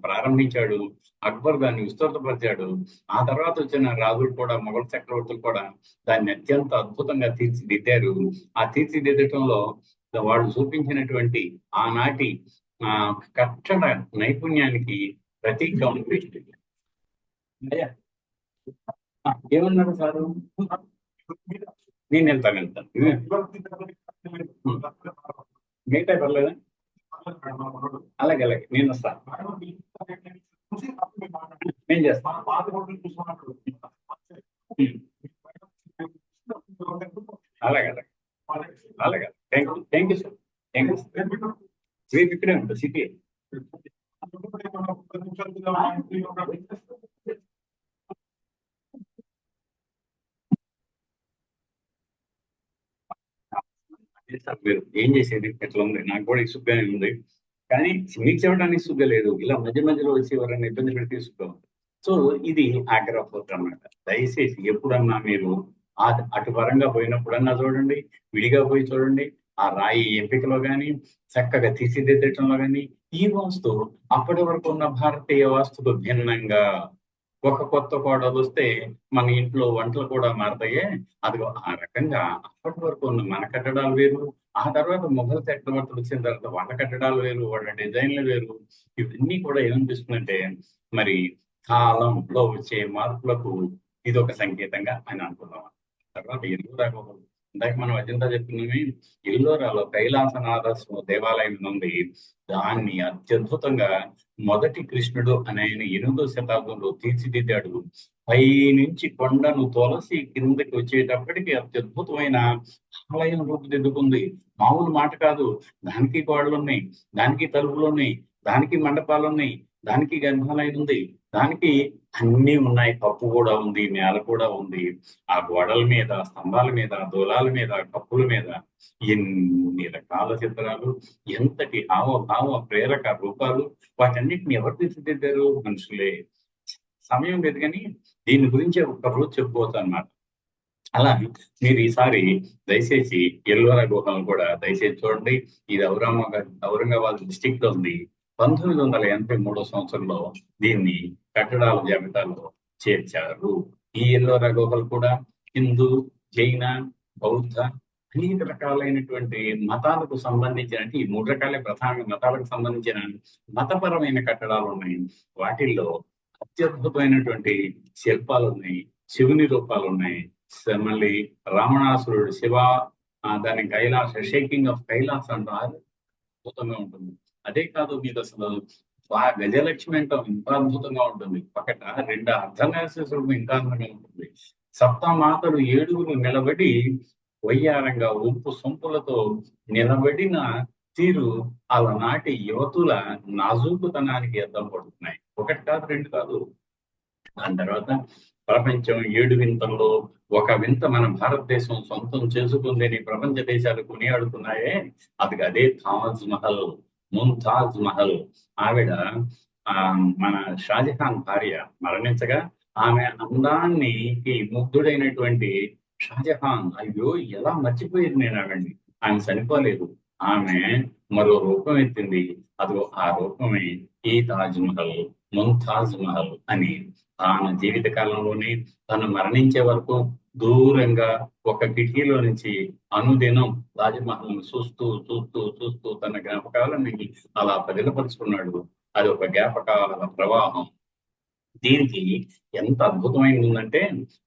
ప్రారంభించాడు, అక్బర్ దాన్ని విస్తృతపరిచాడు. ఆ తర్వాత వచ్చిన రాజులు కూడా, మొఘల్ చక్రవర్తులు కూడా దాన్ని అత్యంత అద్భుతంగా తీర్చిదిద్దారు. ఆ తీర్చిదిద్దటంలో వాళ్ళు చూపించినటువంటి ఆనాటి కట్టడ నైపుణ్యానికి ప్రతీకగా ఉంటుంది. ఏమన్నారు సారు? నేను వెళ్తాను. మిగతా పర్లేదా? అలాగే అలాగే నేను వస్తాను. నేను చేస్తాను. అలాగే అలాగే అలాగే. Thank you. రేపు ఇక్కడే ఉంటుంది సిటీ. మీరు ఏం చేసేది ఎట్లా ఉంది, నాకు కూడా ఇసుగ్గానే ఉంది, కానీ మీకు చెప్పడానికి సుగ్గా లేదు. ఇలా మధ్య మధ్యలో వచ్చి ఎవరైనా ఇబ్బంది పెడితే సుగ్గా ఉంది. సో ఇది ఆగ్రహపోతు అన్నమాట. దయచేసి ఎప్పుడన్నా మీరు అటు పరంగా పోయినప్పుడన్నా చూడండి, విడిగా పోయి చూడండి. ఆ రాయి ఎంపికలో కానీ, చక్కగా తీర్చిదిద్దటంలో కానీ ఈ వాస్తు అప్పటి వరకు ఉన్న భారతీయ వాస్తుకు భిన్నంగా ఒక కొత్త కోడలు వస్తే మన ఇంట్లో వంటలు కూడా మారతాయే. అదిగో ఆ రకంగా అప్పటి వరకు ఉన్న మన కట్టడాలు వేరు, ఆ తర్వాత మొఘల్ చక్రవర్తులు వచ్చిన తర్వాత వాళ్ళ కట్టడాలు వేరు, వాళ్ళ డిజైన్లు వేరు. ఇవన్నీ కూడా ఏమనిపిస్తుందంటే మరి కాలంలో వచ్చే మార్పులకు ఇది ఒక సంకేతంగా అని అనుకున్నాం. తర్వాత ఎల్లోరా ఇందాక మనం అజంతా చెప్తున్నామే, ఎల్లోరాలో కైలాసనాథ దేవాలయం ఉంది. దాన్ని అత్యద్భుతంగా మొదటి కృష్ణుడు అనే ఆయన 8వ శతాబ్దంలో తీర్చిదిద్దాడు. పై నుంచి కొండను తొలసి కిందకి వచ్చేటప్పటికి అత్యద్భుతమైన ఆలయం రూపుదిద్దుకుంది. మామూలు మాట కాదు. దానికి గోడలు ఉన్నాయి, దానికి తలుపులు ఉన్నాయి, దానికి మండపాలు ఉన్నాయి, దానికి గర్భాలయం ఉంది, దానికి అన్ని ఉన్నాయి. కప్పు కూడా ఉంది, నేల కూడా ఉంది. ఆ గోడల మీద, స్తంభాల మీద, దూలాల మీద, కప్పుల మీద ఎన్ని రకాల చిత్రాలు, ఎంతటి హావభావ ప్రేరక రూపాలు, వాటన్నిటిని ఎవరు తీర్చిదిద్దారు? మనుషులే. సమయం లేదు కానీ దీని గురించి ఒక రోజు చెప్పుకోవచ్చు అన్నమాట. అలా మీరు ఈసారి దయచేసి ఎల్లోరా గుహలను కూడా దయచేసి చూడండి. ఇది ఔరంగాబాద్ డిస్టిక్ లో ఉంది. 1983 సంవత్సరంలో దీన్ని కట్టడాల జాబితాలో చేర్చారు. ఈ ఎల్లోరా గుహలు కూడా హిందూ, జైన, బౌద్ధ అనేక రకాలైనటువంటి మతాలకు సంబంధించిన, ఈ 3 రకాలే ప్రధాన మతాలకు సంబంధించిన మతపరమైన కట్టడాలు ఉన్నాయి. వాటిల్లో అత్యద్భుతమైనటువంటి శిల్పాలు ఉన్నాయి, శివుని రూపాలు ఉన్నాయి. మళ్ళీ రావణాసురుడు శివ, దాని కైలాస, షేకింగ్ ఆఫ్ కైలాస అంటారు, అద్భుతంగా ఉంటుంది. అదే కాదు, మీకు అసలు గజలక్ష్మి అంటాం, ఇంకా అద్భుతంగా ఉంటుంది. పక్కట 2 అర్ధనారీశ్వరుడు ఇంకా అందంగా ఉంటుంది. సప్తమాతలు 7 నిలబడి వయ్యారంగా ఉప్పు సొంపులతో నిలబడిన తీరు అలనాటి యువతుల నాజూకుతనానికి అద్దం పడుతున్నాయి. 1 కాదు, 2 కాదు. దాని తర్వాత ప్రపంచం 7 వింతల్లో ఒక వింత మన భారతదేశం సొంతం చేసుకుందని ప్రపంచ దేశాలు కొనియాడుతున్నాయే, అదే తాజ్ మహల్, ముంతాజ్ మహల్. ఆవిడ మన షాజహాన్ భార్య మరణించగా ఆమె అందాన్ని ముగ్ధుడైనటువంటి షాజహాన్, అయ్యో ఎలా మర్చిపోయేది నేను ఆవిడ్ని, ఆమె చనిపోలేదు, ఆమె మరో రూపం ఎత్తింది. అదిగో ఆ రూపమే ఈ తాజ్ మహల్, ముంతాజ్ మహల్ అని. తాను జీవిత కాలంలోనే తను మరణించే వరకు దూరంగా ఒక కిటికీలో నుంచి అనుదినం తాజ్మహల్ చూస్తూ చూస్తూ చూస్తూ తన జ్ఞాపకాలని అలా పదిలపరుచుకున్నాడు. అది ఒక జ్ఞాపకాల ప్రవాహం. దీనికి ఎంత అద్భుతమైనది ఉందంటే,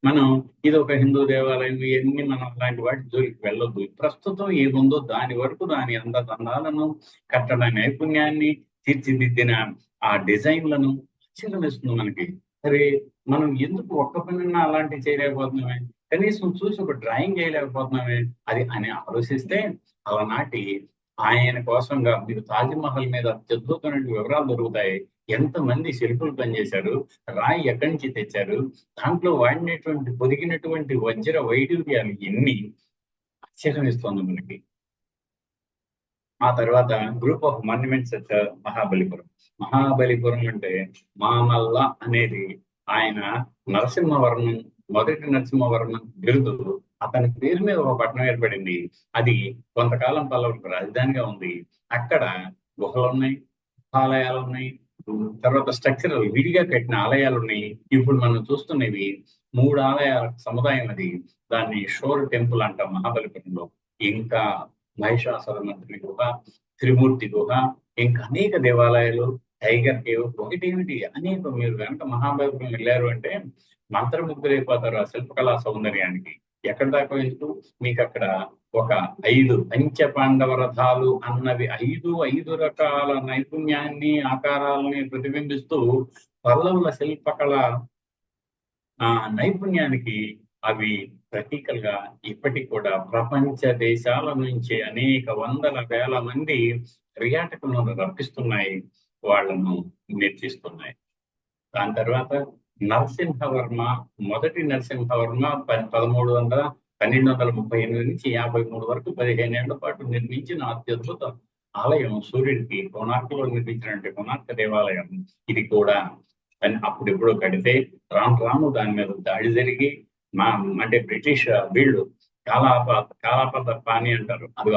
మనం ఇది ఒక హిందూ దేవాలయం, ఇవన్నీ మనం అలాంటి వాటి జోలికి వెళ్ళొద్దు. ప్రస్తుతం ఏముందో దాని వరకు దాని అందనందాలను, కట్టడ నైపుణ్యాన్ని, తీర్చిదిద్దిన ఆ డిజైన్లను ఆశ్చర్యమిస్తుంది మనకి. సరే, మనం ఎందుకు ఒక్క పనిన్నా అలాంటివి చేయలేకపోతున్నామే, కనీసం చూసి ఒక డ్రాయింగ్ చేయలేకపోతున్నామే అది అని ఆలోచిస్తే, అలనాటి ఆయన కోసంగా మీకు తాజ్మహల్ మీద అత్యద్భుతమైన వివరాలు దొరుకుతాయి. ఎంతమంది శిల్పులు పనిచేశారు, రాయి ఎక్కడి నుంచి తెచ్చారు, దాంట్లో వాడినటువంటి పొదిగినటువంటి వజ్ర వైడూర్యాలు ఎన్ని, ఆశ్చర్యం ఇస్తుంది మనకి. ఆ తర్వాత group of monuments at Mahabalipuram. Mahabalipuram అంటే మామల్ల అనేది ఆయన నరసింహవర్మన్, మొదటి నరసింహవర్మన్ బిరుదు, అతని పేరు మీద ఒక పట్టణం ఏర్పడింది. అది కొంతకాలం పల్లవులకు రాజధానిగా ఉంది. అక్కడ గుహలు ఉన్నాయి, ఆలయాలు ఉన్నాయి, తర్వాత స్ట్రక్చరల్ విడిగా కట్టిన ఆలయాలు ఉన్నాయి. ఇప్పుడు మనం చూస్తున్నవి 3 ఆలయాల సముదాయం. అది దాన్ని షోర్ టెంపుల్ అంటాం మహాబలిపురంలో. ఇంకా మహిషాసురమర్దిని గుహ, త్రిమూర్తి గుహ, ఇంకా అనేక దేవాలయాలు, టైగర్ కేవ్, ఒకటేమిటి అనేక. మీరు కనుక మహాబలిపురం వెళ్ళారు అంటే మంత్రముగ్ధులైపోతారు ఆ శిల్పకళా సౌందర్యానికి. ఎక్కడ దాకా ఎందుకు, మీకు అక్కడ ఒక 5 పంచ పాండవ రథాలు అన్నవి 5 రకాల నైపుణ్యాన్ని, ఆకారాలని ప్రతిబింబిస్తూ పల్లవుల శిల్పకళ నైపుణ్యానికి అవి ప్రతీకలుగా ఇప్పటికి కూడా ప్రపంచ దేశాల నుంచి అనేక వందల వేల మంది పర్యాటకులను రప్పిస్తున్నాయి, వాళ్ళను మెచ్చిస్తున్నాయి. దాని తర్వాత నరసింహవర్మ, మొదటి నరసింహవర్మ 1238 నుంచి 53 వరకు 15 ఏళ్ల పాటు నిర్మించిన అత్యద్భుత ఆలయం సూర్యుడికి కోణార్కులో నిర్మించినటువంటి కోణార్క దేవాలయం. ఇది కూడా అప్పుడెప్పుడో కడితే రాను రాను దాని మీద దాడి జరిగి అంటే బ్రిటిష్ వీళ్ళు కాలాపద పాని అంటారు, అది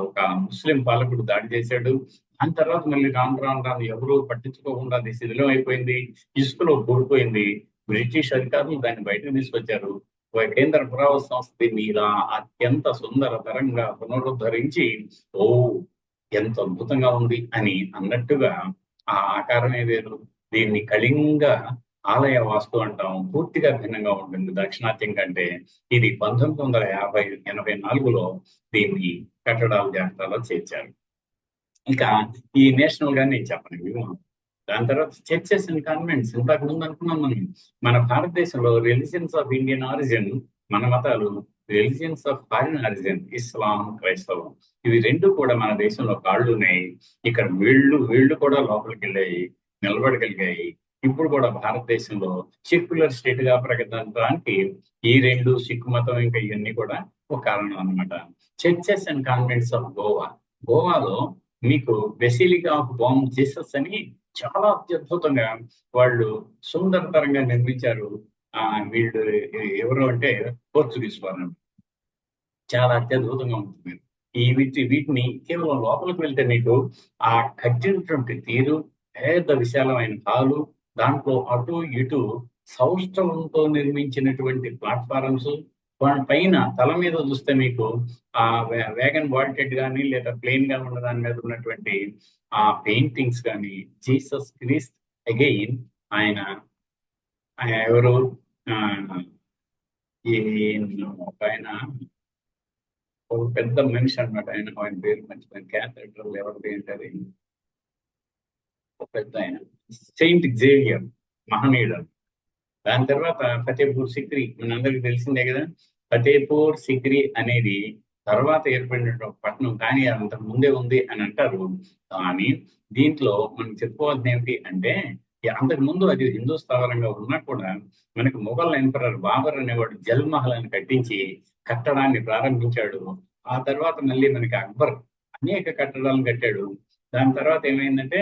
ఒక ముస్లిం పాలకుడు దాడి చేశాడు. దాని తర్వాత మళ్ళీ రాను రాను రాను ఎవరు పట్టించుకోకుండా అది శిథిలం అయిపోయింది, ఇసుకలో కూడిపోయింది. బ్రిటిష్ అధికారులు దాన్ని బయటకు తీసుకొచ్చారు. కేంద్ర పురావస్తు సంస్థ దీన్ని ఇలా అత్యంత సుందరతరంగా పునరుద్ధరించి, ఓ ఎంత అద్భుతంగా ఉంది అని అన్నట్టుగా ఆ ఆకారమే వేరు. దీన్ని కళింగ ఆలయ వాస్తు అంటాం. పూర్తిగా భిన్నంగా ఉంటుంది దాక్షిణాత్యం కంటే. ఇది 1984లో దీన్ని కట్టడాల జాబితాలో చేర్చారు. ఇక ఈ నేషనల్ గా నేను చెప్పను. దాని తర్వాత చర్చెస్ అండ్ కాన్వెంట్స్. ఇంతకు ముందు అనుకున్నాం మనం, మన భారతదేశంలో రిలీజియన్స్ ఆఫ్ ఇండియన్ ఆరిజిన్, మన మతాలు రిలీజియన్స్ ఆఫ్ ఫారిన్ ఆరిజిన్, ఇస్లాం, క్రైస్తవం, ఇవి రెండు కూడా మన దేశంలో కాళ్ళు ఉన్నాయి. ఇక్కడ వీళ్ళు కూడా లోపలికి వెళ్ళాయి, నిలబడగలిగాయి. ఇప్పుడు కూడా భారతదేశంలో సెక్యులర్ స్టేట్ గా ప్రకటించడానికి ఈ రెండు, సిక్కు మతం ఇంకా ఇవన్నీ కూడా ఒక కారణం అన్నమాట. Churches and convents of Goa. గోవాలో మీకు బెసిలికా ఆఫ్ బామ్ జీసస్ అని చాలా అత్యద్భుతంగా వాళ్ళు సుందరతరంగా నిర్మించారు. వీళ్ళు ఎవరు అంటే పోర్చుగీస్ వారు. చాలా అత్యద్భుతంగా ఉంటుంది. వీటిని కేవలం లోపలికి వెళ్తే మీకు ఆ కట్టినటువంటి తీరు, పెద్ద విశాలమైన హాలు, దాంట్లో అటు ఇటు సౌష్ఠవంతో నిర్మించినటువంటి ప్లాట్ఫారమ్స్, పైన తల మీద చూస్తే మీకు ఆ వేగన్ వాల్టెడ్ కానీ లేదా ప్లెయిన్ గా ఉన్న దాని మీద ఉన్నటువంటి ఆ పెయింటింగ్స్ కానీ, జీసస్ క్రీస్త్ అగైన్ ఆయన ఎవరు ఒక ఆయన ఒక పెద్ద మనిషి అన్నమాట. ఆయన పేరు మంచిపోయింది, క్యాథడ్రల్ ఎవరిది ఏంటది, ఒక పెద్ద ఆయన సెయింట్ జేవియర్, మహనీయుడు. దాని తర్వాత ఫతేపూర్ సిక్రీ, మనందరికి తెలిసిందే కదా. ఫతేపూర్ సిక్రీ అనేది తర్వాత ఏర్పడిన పట్టణం, కానీ అంతకు ముందే ఉంది అని అంటారు. కానీ దీంట్లో మనం చెప్పుకోవాల్సింది ఏమిటి అంటే, అంతకు ముందు అది హిందూ స్థావరంగా ఉన్నా కూడా మనకి మొఘల్ ఎంపరర్ బాబర్ అనేవాడు జల్ మహల్ అని కట్టించి కట్టడాన్ని ప్రారంభించాడు. ఆ తర్వాత మళ్ళీ మనకి అక్బర్ అనేక కట్టడాలను కట్టాడు. దాని తర్వాత ఏమైందంటే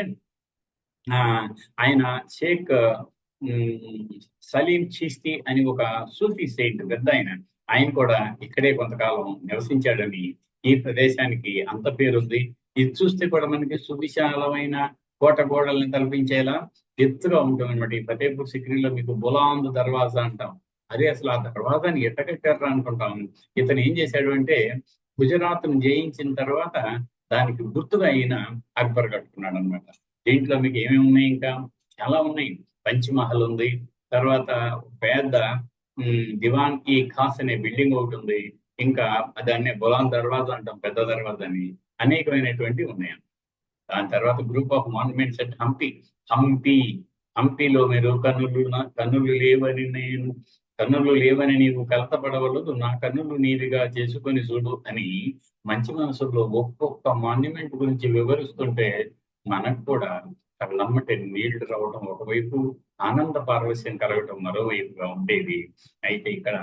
ఆయన షేక్ సలీం చిష్తి అని ఒక సూఫీ సెయింట్ పెద్ద ఆయన కూడా ఇక్కడే కొంతకాలం నివసించాడని ఈ ప్రదేశానికి అంత పేరుంది. ఇది చూస్తే కూడా మనకి సువిశాలమైన కోట గోడల్ని తలపించేలా ఎత్తుగా ఉంటుంది అనమాట. ఈ ఫతేపూర్ సిక్రీలో మీకు బులాంద్ దర్వాజా అంటాం. అదే అసలు ఆ దర్వాజాని ఎట్ట కట్టారా అనుకుంటాం. ఇతను ఏం చేశాడు అంటే, గుజరాత్ ను జయించిన తర్వాత దానికి గుర్తుగా అయిన అక్బర్ కట్టుకున్నాడు అనమాట. దీంట్లో మీకు ఏమేమి ఉన్నాయి, ఇంకా చాలా ఉన్నాయి. పంచమహల్ ఉంది, తర్వాత పెద్ద దివాన్ ఈ ఖాస్ అనే బిల్డింగ్ ఒకటి ఉంది, ఇంకా దాన్ని బులాంద్ దర్వాజా అంటాం, పెద్ద దర్వాజా అని, అనేకమైనటువంటివి ఉన్నాయి. దాని తర్వాత గ్రూప్ ఆఫ్ మాన్యుమెంట్స్ అట్ హంపీలో మీరు కన్నులు లేవని నీవు కలతపడవలదు, నా కన్నులు నీవిగా చేసుకొని చూడు అని మంచి మనసులో ఒక్కొక్క మాన్యుమెంట్ గురించి వివరిస్తుంటే మనకు కూడా కళ్ళమ్మటి నీళ్లు రావడం ఒకవైపు, ఆనంద పారవశ్యం కలగటం మరోవైపుగా ఉండేది. అయితే ఇక్కడ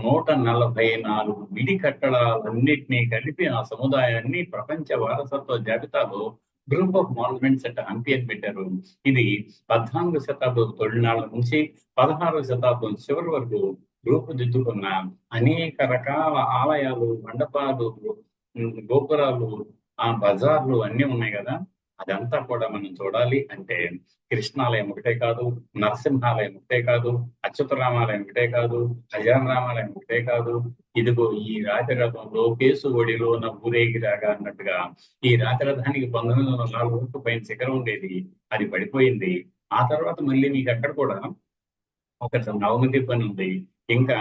144 విడి కట్టడాలన్నిటినీ కలిపి ఆ సముదాయాన్ని ప్రపంచ వారసత్వ జాబితాలో group of monuments at Hampi అని పెట్టారు. ఇది 14వ శతాబ్దం తొలినాళ్ళ నుంచి 16వ శతాబ్దం చివరి వరకు రూపుదిద్దుకున్న అనేక రకాల ఆలయాలు, మండపాలు, గోపురాలు, ఆ బజార్లు అన్నీ ఉన్నాయి కదా. అదంతా కూడా మనం చూడాలి అంటే కృష్ణాలయం ఒకటే కాదు, నరసింహాలయం ఒకటే కాదు, అచ్యుతరామాలయం ఒకటే కాదు, అజానరామాలయం ఒకటే కాదు. ఇదిగో ఈ రాజరథంలో కేసు ఒడిలో ఉన్న ఊరేగిరాగా అన్నట్టుగా ఈ రాజరథానికి 1904 వరకు పైన శిఖరం ఉండేది, అది పడిపోయింది. ఆ తర్వాత మళ్ళీ మీకు అక్కడ కూడా ఒక నవమతి పని ఉంది. ఇంకా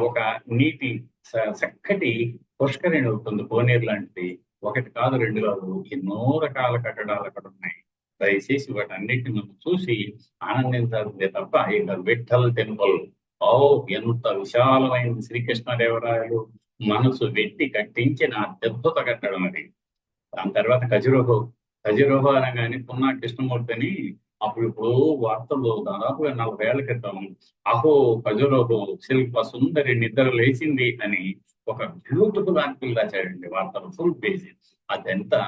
ఒక నీటి చక్కటి పుష్కరిణి అవుతుంది, కోనేరు లాంటిది. ఒకటి కాదు, రెండు కాదు, ఎన్నో రకాల కట్టడాలు అక్కడ ఉన్నాయి. దయచేసి వాటన్నిటిని మనం చూసి ఆనందించాల్సిందే తప్ప ఇక విఠల్ టెంపుల్, ఎంత విశాలమైన శ్రీకృష్ణదేవరాయలు మనసు వెట్టి కట్టించిన అద్భుత కట్టడం అది. దాని తర్వాత ఖజురహో ఖజురహో అనగానే పున్నా కృష్ణమూర్తిని అప్పుడు వార్తలు దాదాపుగా 40 ఏళ్ల క్రితం అహో ఖజురహో శిల్ప సుందరి నిద్ర లేచింది అని ఒక బ్యూటిఫుల్ ఆర్టికల్ రాశాడండి వార్తలు ఫుల్ పేజ్. అదంతా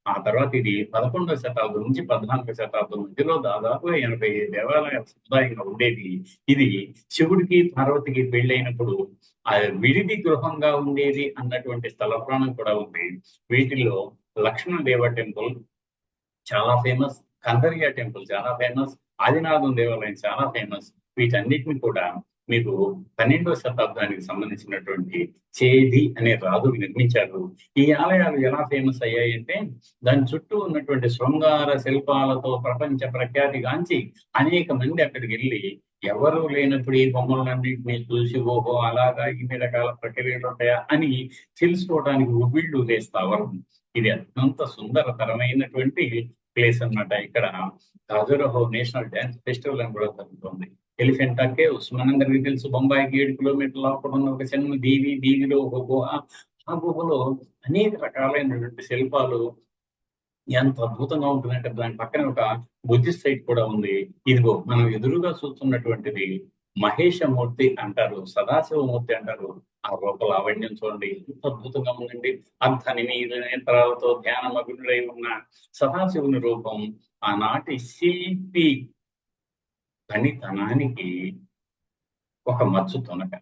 ఆ తర్వాత ఇది 11వ శతాబ్దం నుంచి 14వ శతాబ్దం మధ్యలో దాదాపుగా 85 దేవాలయాల సముదాయంగా ఉండేది. ఇది శివుడికి పార్వతికి పెళ్ళైనప్పుడు ఆ విడిది గృహంగా ఉండేది అన్నటువంటి స్థల పురాణం కూడా ఉంది. వీటిల్లో లక్ష్మణ దేవ టెంపుల్ చాలా ఫేమస్, కందరియా టెంపుల్ చాలా ఫేమస్, ఆదినాథం దేవాలయం చాలా ఫేమస్. వీటన్నిటిని కూడా మీకు 12వ శతాబ్దానికి సంబంధించినటువంటి చేది అనే రాజు నిర్మించారు. ఈ ఆలయాలు ఎలా ఫేమస్ అయ్యాయంటే దాని చుట్టూ ఉన్నటువంటి శృంగార శిల్పాలతో ప్రపంచ ప్రఖ్యాతిగాంచి అనేక మంది అక్కడికి వెళ్ళి ఎవరు లేనప్పుడు ఈ బొమ్మలన్నింటినీ చూసి ఓహో అలాగా ఇన్ని రకాల ప్రక్రియలు ఉంటాయా అని తెలుసుకోవడానికి ఉవ్విళ్ళు లేస్తారు. ఇది అత్యంత సుందరతరమైనటువంటి ప్లేస్ అన్నమాట. ఇక్కడ ఖజురహో నేషనల్ డ్యాన్స్ ఫెస్టివల్ అని కూడా జరుగుతుంది. ఎలిఫెంటా కేవ్స్ మనందరికీ తెలుసు, బొంబాయికి 7 కిలోమీటర్ల లోపల ఉన్న ఒక చిన్న దీవిలో ఒక గుహ. ఆ గుహలో అనేక రకాలైనటువంటి శిల్పాలు ఎంత అద్భుతంగా ఉంటుందంటే దాని పక్కన ఒక బుద్ధిస్ట్ సైట్ కూడా ఉంది. ఇదిగో మనం ఎదురుగా చూస్తున్నటువంటిది మహేషమూర్తి అంటారు, సదాశివమూర్తి అంటారు. ఆ రూప లావణ్యం చూడండి ఎంత అద్భుతంగా ఉందండి. అర్ధనిమీల నేత్రాలతో ధ్యాన మగ్నుడై ఉన్న సదాశివుని రూపం ఆనాటి శిల్పి పనితనానికి ఒక మచ్చు తొనక.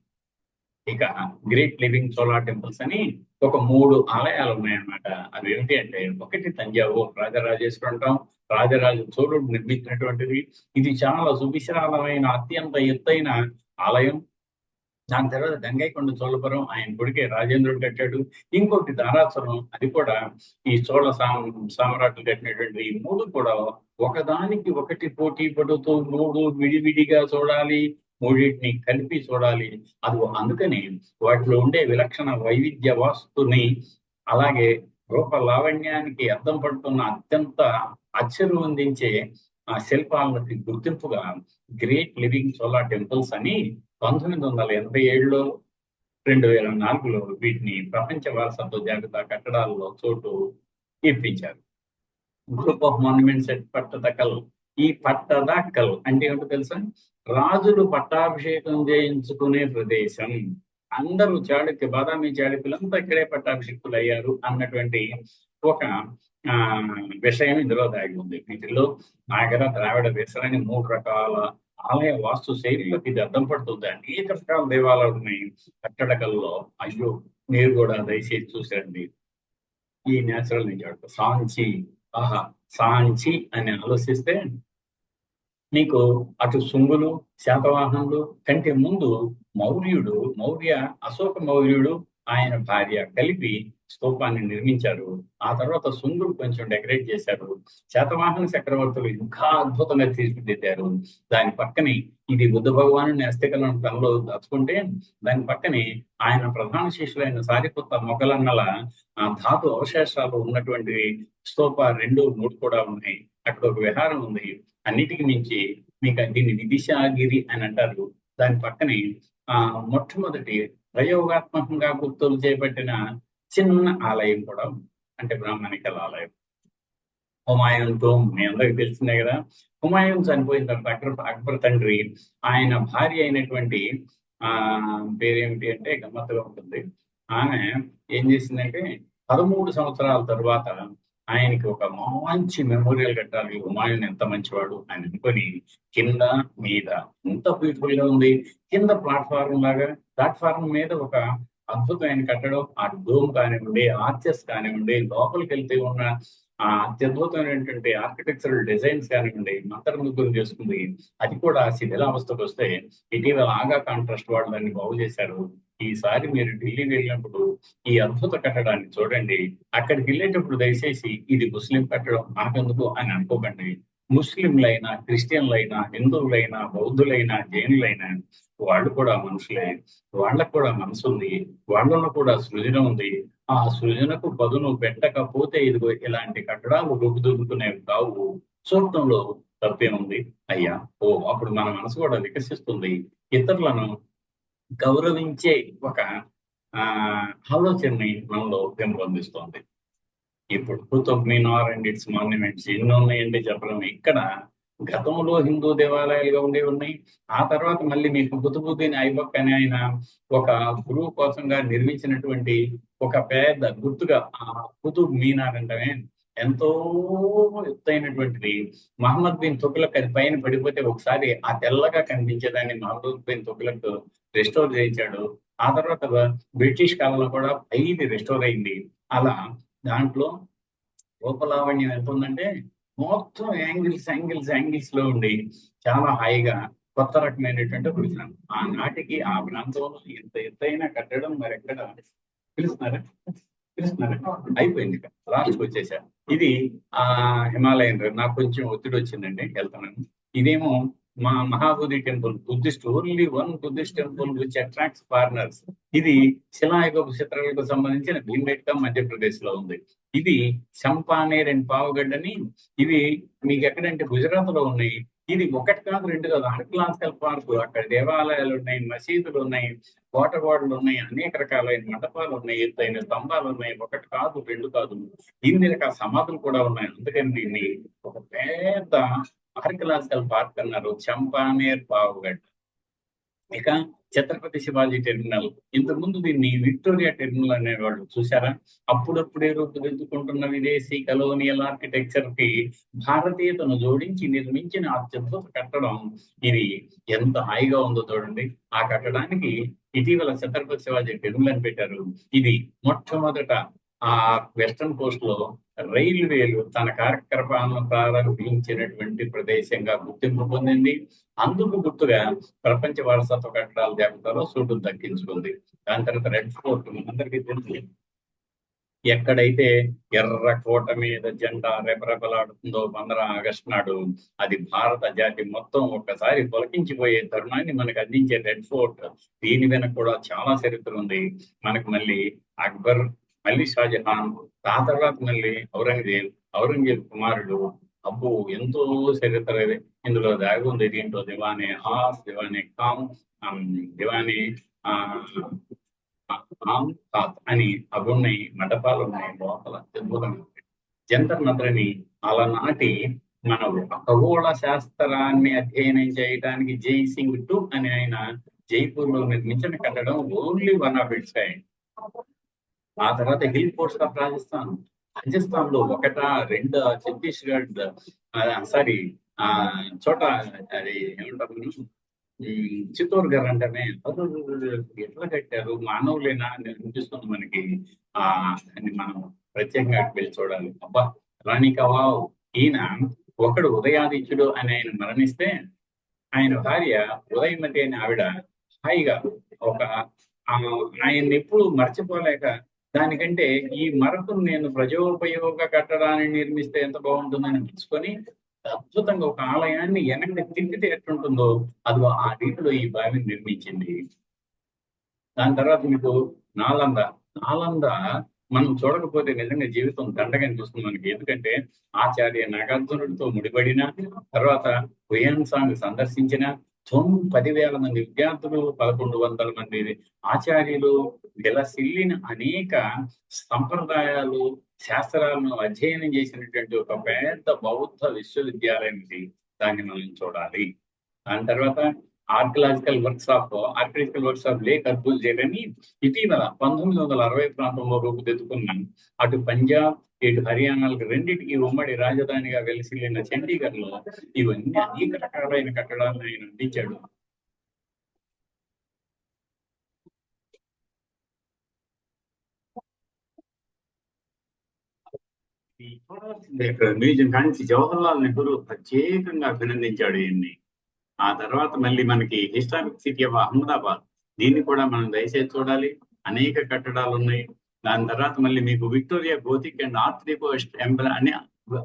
ఇక గ్రేట్ లివింగ్ సోలార్ టెంపుల్స్ అని ఒక 3 ఆలయాలు ఉన్నాయన్నమాట. అవి ఏమిటి అంటే, ఒకటి తంజావూర్ రాజరాజేశ్వరం అంటాం, రాజరాజ చోళుడు నిర్మించినటువంటిది. ఇది చాలా సువిశాలమైన అత్యంత ఎత్తైన ఆలయం. దాని తర్వాత గంగైకొండ చోళపురం ఆయన కొడుకే రాజేంద్రుడు కట్టాడు. ఇంకోటి ధారాసురం, అది కూడా ఈ చోళ సామ్రాట్లు కట్టినటువంటి. ఈ 3 కూడా ఒకదానికి ఒకటి పోటీ పడుతూ 3 విడివిడిగా చూడాలి, మూడింటిని కలిపి చూడాలి. అది అందుకని వాటిలో ఉండే విలక్షణ వైవిధ్య వాస్తుని అలాగే రూప లావణ్యానికి అద్దం పడుతున్న అత్యంత ఆశ్చర్యం అందించే శిల్పాలకి గుర్తింపుగా గ్రేట్ లివింగ్ సోలార్ టెంపుల్స్ అని 1987లో 2004లో వీటిని ప్రపంచ వారసత్వ జాబితా కట్టడాల్లో చోటు ఇప్పించారు. Group of monuments at Pattadakal. ఈ పట్టదకల్ అంటే ఏమిటో తెలుసా? రాజులు పట్టాభిషేకం చేయించుకునే ప్రదేశం. అందరూ బాదామి చాళుక్యులంతా ఇక్కడే పట్టాభిషేకులు అయ్యారు అన్నటువంటి ఒక విషయం ఇందులో దాగి ఉంది. వీటిల్లో నాగర ద్రావిడ వేసరని 3 రకాల ఆలయ వాస్తు శైలిలోకి ఇది అర్థం పడుతుంది. అనేక రకాల దేవాలయాలు ఉన్నాయి కట్టడకల్లో. అయ్యో మీరు కూడా దయచేసి చూసండి ఈ నేచురల్ నేచర్. సాంచి, ఆహా సాంచి అని ఆలోచిస్తే మీకు అటు శుంగులు శాతవాహనులు కంటే ముందు మౌర్య అశోక మౌర్యుడు ఆయన భార్య కలిపి స్తూపాన్ని నిర్మించారు. ఆ తర్వాత శుంగులు కొంచెం డెకరేట్ చేశారు. శాతవాహన చక్రవర్తులు ఇంకా అద్భుతంగా తీర్చిదిద్దారు. దాని పక్కనే ఇది బుద్ధ భగవాను అస్థికలను తనలో దాచుకుంటే దాని పక్కనే ఆయన ప్రధాన శిష్యులైన సారిపుత్త మొగలన్నల ధాతు అవశేషాలు ఉన్నటువంటి స్తూప 2, 3 కూడా ఉన్నాయి. అక్కడ ఒక విహారం ఉంది. అన్నిటికి మించి మీకు దీన్ని విదిశాగిరి అని అంటారు. దాని పక్కనే మొట్టమొదటి ప్రయోగాత్మకంగా గుర్తులు చేపట్టిన చిన్న ఆలయం కూడా ఉంది, అంటే బ్రాహ్మణికల ఆలయం. హుమాయూన్ టోమ్ మీ అందరికి తెలిసిందే కదా. హుమాయూన్ చనిపోయిన తర్వాత అక్బర్ తండ్రి ఆయన భార్య అయినటువంటి పేరేమిటి అంటే గమ్మత్తుగా ఉంటుంది. ఆమె ఏం చేసిందంటే 13 సంవత్సరాల తర్వాత ఆయనకి ఒక మంచి మెమోరియల్ కట్టాలి, హుమాయూన్ ఎంత మంచివాడు అని అనుకొని కింద మీద ఎంత బ్యూటిఫుల్ గా ఉంది. కింద ప్లాట్ఫారం మీద ఒక అద్భుతమైన కట్టడం, ఆ డోమ్ కానివ్వండి, ఆర్చెస్ కానివ్వండి, లోపలికి వెళ్తే ఉన్న అత్యద్భుతమైనటువంటి ఆర్కిటెక్చరల్ డిజైన్స్ కానివ్వండి, మంత్రముగ్గులు చేసుకుంది. అది కూడా శిథిలావస్థకు వస్తే ఇటీవల ఆగా కాంట్రాస్ట్ వాళ్ళు దాన్ని బాగు చేశారు. ఈసారి మీరు ఢిల్లీ వెళ్ళినప్పుడు ఈ అద్భుత కట్టడాన్ని చూడండి. అక్కడికి వెళ్ళేటప్పుడు దయచేసి ఇది ముస్లిం కట్టడం మనకెందుకు అని అనుకోకండి. ముస్లింలైనా, క్రిస్టియన్లైనా, హిందువులైనా, బౌద్ధులైనా, జైనులైనా వాళ్ళు కూడా మనుషులే. వాళ్ళకు కూడా మనసు ఉంది, వాళ్ళలో కూడా సృజన ఉంది. ఆ సృజనకు పదును పెట్టకపోతే ఇదిగో ఇలాంటి కట్టడాలు రూపుదిద్దుకునేవి కావు. చూడటంలో తప్పేముంది అయ్యా. అప్పుడు మన మనసు కూడా వికసిస్తుంది, ఇతరులను గౌరవించే ఒక ఆలోచనని మనలో పెంపొందిస్తోంది. ఇప్పుడు Qutub Minar and its monuments ఎన్ని ఉన్నాయంటే చెప్పలేము. ఇక్కడ గతంలో హిందూ దేవాలయాలుగా ఉండేవి ఉన్నాయి. ఆ తర్వాత మళ్ళీ మీకు కుతుబుద్దీన్ ఐబక్ అనే ఆయన ఒక గురువు కోసంగా నిర్మించినటువంటి ఒక పెద్ద గుర్తుగా ఆ కుతుబ్ మీనార్ అంటమే ఎంతో ఎత్తైనటువంటిది. మహమ్మద్ బిన్ తుగ్లక్ అది పైన పడిపోతే ఒకసారి ఆ తెల్లగా కనిపించేదాన్ని మహమ్మద్ బిన్ తుగ్లక్ రెస్టోర్ చేయించాడు. ఆ తర్వాత బ్రిటిష్ కాలంలో కూడా పైది రెస్టోర్ అయింది. అలా దాంట్లో రూపలావణ్యం ఎంత ఉందంటే మొత్తం యాంగిల్స్ లో ఉండి చాలా హాయిగా కొత్త రకమైనటువంటి ఒక ఆనాటికి ఆ ప్రాంతంలో ఇంత ఎత్తైన కట్టడం మరి ఎక్కడ పిలుస్తున్నారా అయిపోయింది. లాస్ట్కి వచ్చేసా. ఇది ఆ హిమాలయన్ నాకు కొంచెం ఒత్తిడి వచ్చిందండి, వెళ్తున్నాను. ఇదేమో మా Mahabodhi temple, Buddhist, only one Buddhist temple which attracts foreigners. ఇది శిలాయుగపు చిత్రాలకు సంబంధించిన భీంబేట్కా మధ్యప్రదేశ్ లో ఉంది. ఇది చంపానేర్ అండ్ పావగఢ్ అని, ఇవి మీకు ఎక్కడంటే గుజరాత్ లో ఉన్నాయి. ఇది ఒకటి కాదు రెండు కాదు, ఆర్కిలాజికల్ పార్క్. అక్కడ దేవాలయాలు ఉన్నాయి, మసీదులు ఉన్నాయి, కోటగోడలు ఉన్నాయి, అనేక రకాలైన మండపాలు ఉన్నాయి, ఎత్తైన స్తంభాలు ఉన్నాయి. ఒకటి కాదు రెండు కాదు, ఇన్ని రకాల సమాధులు కూడా ఉన్నాయి. అందుకని దీన్ని ఒక పెద్ద ఆర్కిలాజికల్ పార్క్ అన్నారు, చంపానేర్ పావగఢ్. ఇక ఛత్రపతి శివాజీ టెర్మినల్, ఇంతకుముందు దీన్ని విక్టోరియా టెర్మినల్ అనేవాళ్ళు. చూసారా, అప్పుడప్పుడే రూపుదిద్దుకుంటున్న విదేశీ కలోనియల్ ఆర్కిటెక్చర్ కి భారతీయతను జోడించి నిర్మించిన అత్యద్భుత కట్టడం ఇది. ఎంత హాయిగా ఉందో చూడండి. ఆ కట్టడానికి ఇటీవల ఛత్రపతి శివాజీ టెర్మినల్ అని పెట్టారు. ఇది మొట్టమొదట ఆ వెస్టర్న్ కోస్ట్ లో రైల్వేలు తన కార్యక్రమాలను ప్రారంభించినటువంటి ప్రదేశంగా గుర్తింపు పొందింది. అందుకు గుర్తుగా ప్రపంచ వారసత్వ కట్టడాల జాబితాలో చోటు దక్కించుకుంది. దాని తర్వాత రెడ్ ఫోర్ట్ మనందరికీ తెలుసు. ఎక్కడైతే ఎర్ర కోట మీద జెండా రెపరెపలాడుతుందో 15 ఆగస్టు నాడు, అది భారత జాతి మొత్తం ఒక్కసారి పొలకించిపోయే తరుణాన్ని మనకు అందించే రెడ్ ఫోర్ట్. దీని వెనక కూడా చాలా చరిత్ర ఉంది. మనకు మళ్ళీ అక్బర్, మళ్ళీ షాజహాన్, ఆ తర్వాత మళ్ళీ ఔరంగజేబ్ కుమారుడు. అబ్బో ఎంతో చరిత్ర ఇందులో దాగి ఉంది. దీంట్లో దివానే హాస్, దివానే ఖాన్, దివానే అని అవి ఉన్నాయి, మండపాలు ఉన్నాయి లోపల. అద్భుతంగా జంతర్ మంత్రని అలనాటి మన ఖగోళ శాస్త్రాన్ని అధ్యయనం చేయడానికి జైసింగ్ 2 అని ఆయన జైపూర్ లో నిర్మించిన కట్టడం only one of it's kind. ఆ తర్వాత హిల్ ఫోర్ట్స్ ఆఫ్ రాజస్థాన్ లో ఒకటా రెండా, ఛత్తీస్గఢ్ సారీ చోట అది ఏమంటారు, చిత్తూరుగర్ అంటేనే ఎట్లా కట్టారు, మానవులేనా అని అనిపిస్తుంది మనకి. అని మనం ప్రత్యేకంగా వెళ్ళి చూడాలి. అబ్బా రాణి కవావ్. ఈయన ఒకడు ఉదయాదిత్యుడు అని ఆయన మరణిస్తే, ఆయన భార్య ఉదయమతి అని ఆవిడ హాయిగా ఒక ఆయన్ని ఎప్పుడు మర్చిపోలేక, దానికంటే ఈ మరకును నేను ప్రజోపయోగ కట్టడాన్ని నిర్మిస్తే ఎంత బాగుంటుందని తెలుసుకొని అద్భుతంగా ఒక ఆలయాన్ని వెనక్కి తిప్పితే ఎట్లుంటుందో అది ఆ రీతిలో ఈ బావిని నిర్మించింది. దాని తర్వాత మీకు నాలంద మనం చూడకపోతే నిజంగా జీవితం దండగా అనిపిస్తుంది మనకి. ఎందుకంటే ఆచార్య నాగార్జునుడితో ముడిపడిన తర్వాత హుయాన్సాంగ్ సందర్శించిన 10,000 మంది విద్యార్థులు, 1,100 మంది ఆచార్యులు విలసిల్లిన అనేక సంప్రదాయాలు, శాస్త్రాలను అధ్యయనం చేసినటువంటి ఒక పెద్ద బౌద్ధ విశ్వవిద్యాలయం ఇది. దాన్ని మనం చూడాలి. దాని తర్వాత ఆర్కియలాజికల్ వర్క్స్ ఆఫ్ లేక్ అర్బుల్జేర్ అని ఇటీవల 1960 ప్రాంతంలో రూపుదిద్దుకున్న అటు పంజాబ్ ఇటు హర్యానాలకు రెండింటికి ఉమ్మడి రాజధానిగా వెలిసిల్లిన చండీగఢ్ లో ఇవన్నీ అనేక రకాలైన కట్టడాలను ఆయన అందించాడు. మ్యూజియం కానీ జవహర్లాల్ నెహ్రూ ప్రత్యేకంగా అభినందించాడు ఈయన్ని. ఆ తర్వాత మళ్ళీ మనకి హిస్టారిక్ సిటీ ఆఫ్ అహ్మదాబాద్, దీన్ని కూడా మనం దయచేసి చూడాలి. అనేక కట్టడాలు ఉన్నాయి. దాని తర్వాత మళ్ళీ మీకు Victoria Gothic and art depot temple అని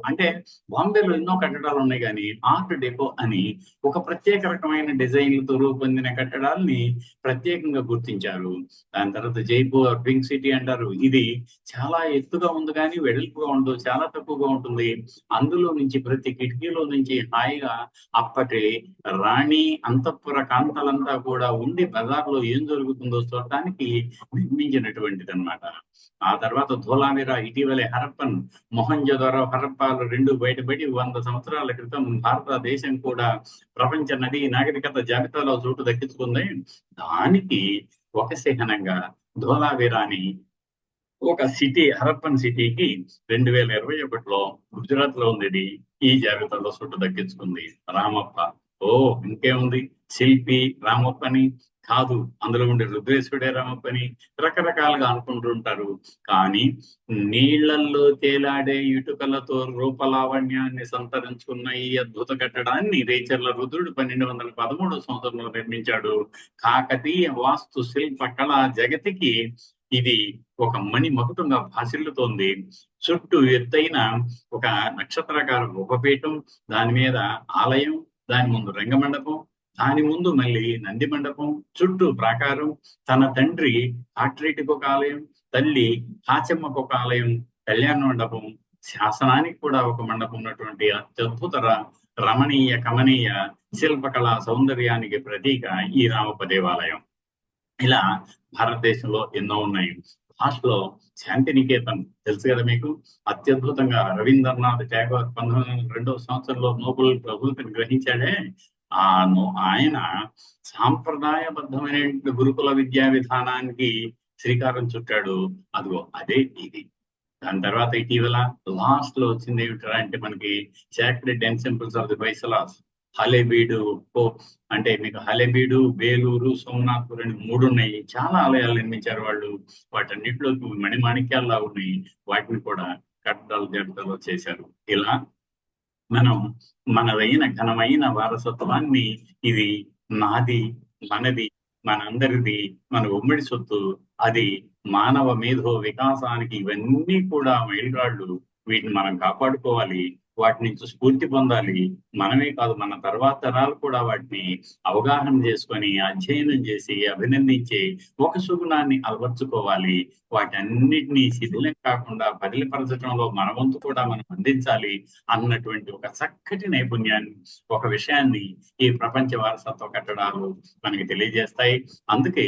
అంటే బాంబేలో ఎన్నో కట్టడాలు ఉన్నాయి కానీ ఆర్ట్ డెకో అని ఒక ప్రత్యేక రకమైన డిజైన్లతో రూపొందిన కట్టడాలని ప్రత్యేకంగా గుర్తించారు. దాని తర్వాత జైపూర్ పింక్ సిటీ అంటారు. ఇది చాలా ఎత్తుగా ఉంది కానీ వెడల్పుగా ఉండదు, చాలా తక్కువగా ఉంటుంది. అందులో నుంచి ప్రతి కిటికీలో నుంచి హాయిగా అప్పటి రాణి అంతఃపుర కాంతలంతా కూడా ఉండి బజార్లో ఏం జరుగుతుందో చూడటానికి నిర్మించినటువంటిది అనమాట. ఆ తర్వాత ధోలావీరా ఇటీవలే హరప్పన్ మొహంజోదారో హరప్పాలు రెండు బయటపడి 100 సంవత్సరాల క్రితం భారతదేశం కూడా ప్రపంచ నదీ నాగరికత జాబితాలో చోటు దక్కించుకుంది. దానికి ఒక చిహ్నంగా ధోలావీరాని ఒక సిటీ హరప్పన్ సిటీకి 2021లో గుజరాత్ లో ఉంది. ఈ జాబితాలో చోటు దక్కించుకుంది. రామప్ప, ఓ ఇంకేముంది, శిల్పి రామప్పని కాదు, అందులో ఉండే రుద్రేశ్వరుడే రామప్పని రకరకాలుగా అనుకుంటుంటారు. కానీ నీళ్లల్లో తేలాడే ఇటుకలతో రూపలావణ్యాన్ని సంతరించుకున్న ఈ అద్భుత కట్టడాన్ని రేచర్ల రుద్రుడు 1213 సంవత్సరంలో నిర్మించాడు. కాకతీయ వాస్తు శిల్ప కళా జగతికి ఇది ఒక మణి మకుటంగా భాసిల్లుతోంది. చుట్టూ ఎత్తైన ఒక నక్షత్రాకార ఉపపీఠం, దాని మీద ఆలయం, దాని ముందు రంగమండపం, దాని ముందు మళ్ళీ నంది మండపం, చుట్టూ ప్రాకారం, తన తండ్రి ఆట్రేటికి ఒక ఆలయం, తల్లి కాచెమ్మకు ఒక ఆలయం, కళ్యాణ మండపం, శాసనానికి కూడా ఒక మండపం ఉన్నటువంటి అత్యద్భుత రమణీయ కమనీయ శిల్పకళా సౌందర్యానికి ప్రతీక ఈ రామప్ప దేవాలయం. ఇలా భారతదేశంలో ఎన్నో ఉన్నాయి. లాస్ట్లో శాంతినికేతన్ తెలుసు కదా మీకు, అత్యద్భుతంగా రవీంద్రనాథ్ ఠాగూర్ 1902 సంవత్సరంలో నోబెల్ బహుమతిని గ్రహించాడే, ఆయన సాంప్రదాయబద్ధమైన గురుకుల విద్యా విధానానికి శ్రీకారం చుట్టాడు. అదిగో అదే ఇది. దాని తర్వాత ఇటీవల లాస్ట్ లో వచ్చింది ఏమిటా అంటే మనకి sacred temples of the వైసలాస్, Halebidu, అంటే మీకు హలేబీడు, బేలూరు, సోమనాథ్ అని 3 ఉన్నాయి. చాలా ఆలయాలు నిర్మించారు వాళ్ళు. వాటన్నిటిలో మణిమాణిక్యాల్లా ఉన్నాయి. వాటిని కూడా కట్టడాలు జడతలో చేశారు. ఇలా మనం మనదైన ఘనమైన వారసత్వాన్ని, ఇది నాది, మనది, మనందరిది, మన ఉమ్మడి సొత్తు, అది మానవ మేధో వికాసానికి ఇవన్నీ కూడా మైలురాళ్ళు. వీటిని మనం కాపాడుకోవాలి, వాటి నుంచి స్ఫూర్తి పొందాలి. మనమే కాదు, మన తర్వాత తరాలు కూడా వాటిని అవగాహన చేసుకొని అధ్యయనం చేసి అభినందించి ఒక సుగుణాన్ని అలవర్చుకోవాలి. వాటన్నిటినీ శిథిలం కాకుండా బదిలిపరచడంలో మన వంతు కూడా మనం అందించాలి అన్నటువంటి ఒక చక్కటి నైపుణ్యాన్ని, ఒక విషయాన్ని ఈ ప్రపంచ వారసత్వ కట్టడాలు మనకి తెలియజేస్తాయి. అందుకే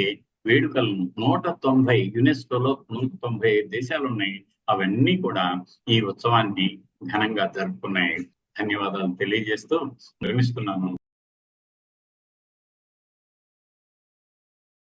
వేడుకలు 190 యునెస్కోలో 195 దేశాలు ఉన్నాయి. అవన్నీ కూడా ఈ ఉత్సవాన్ని ఘనంగా జరుపుకున్నాయి. ధన్యవాదాలు తెలియజేస్తూ నిర్మిస్తున్నాను.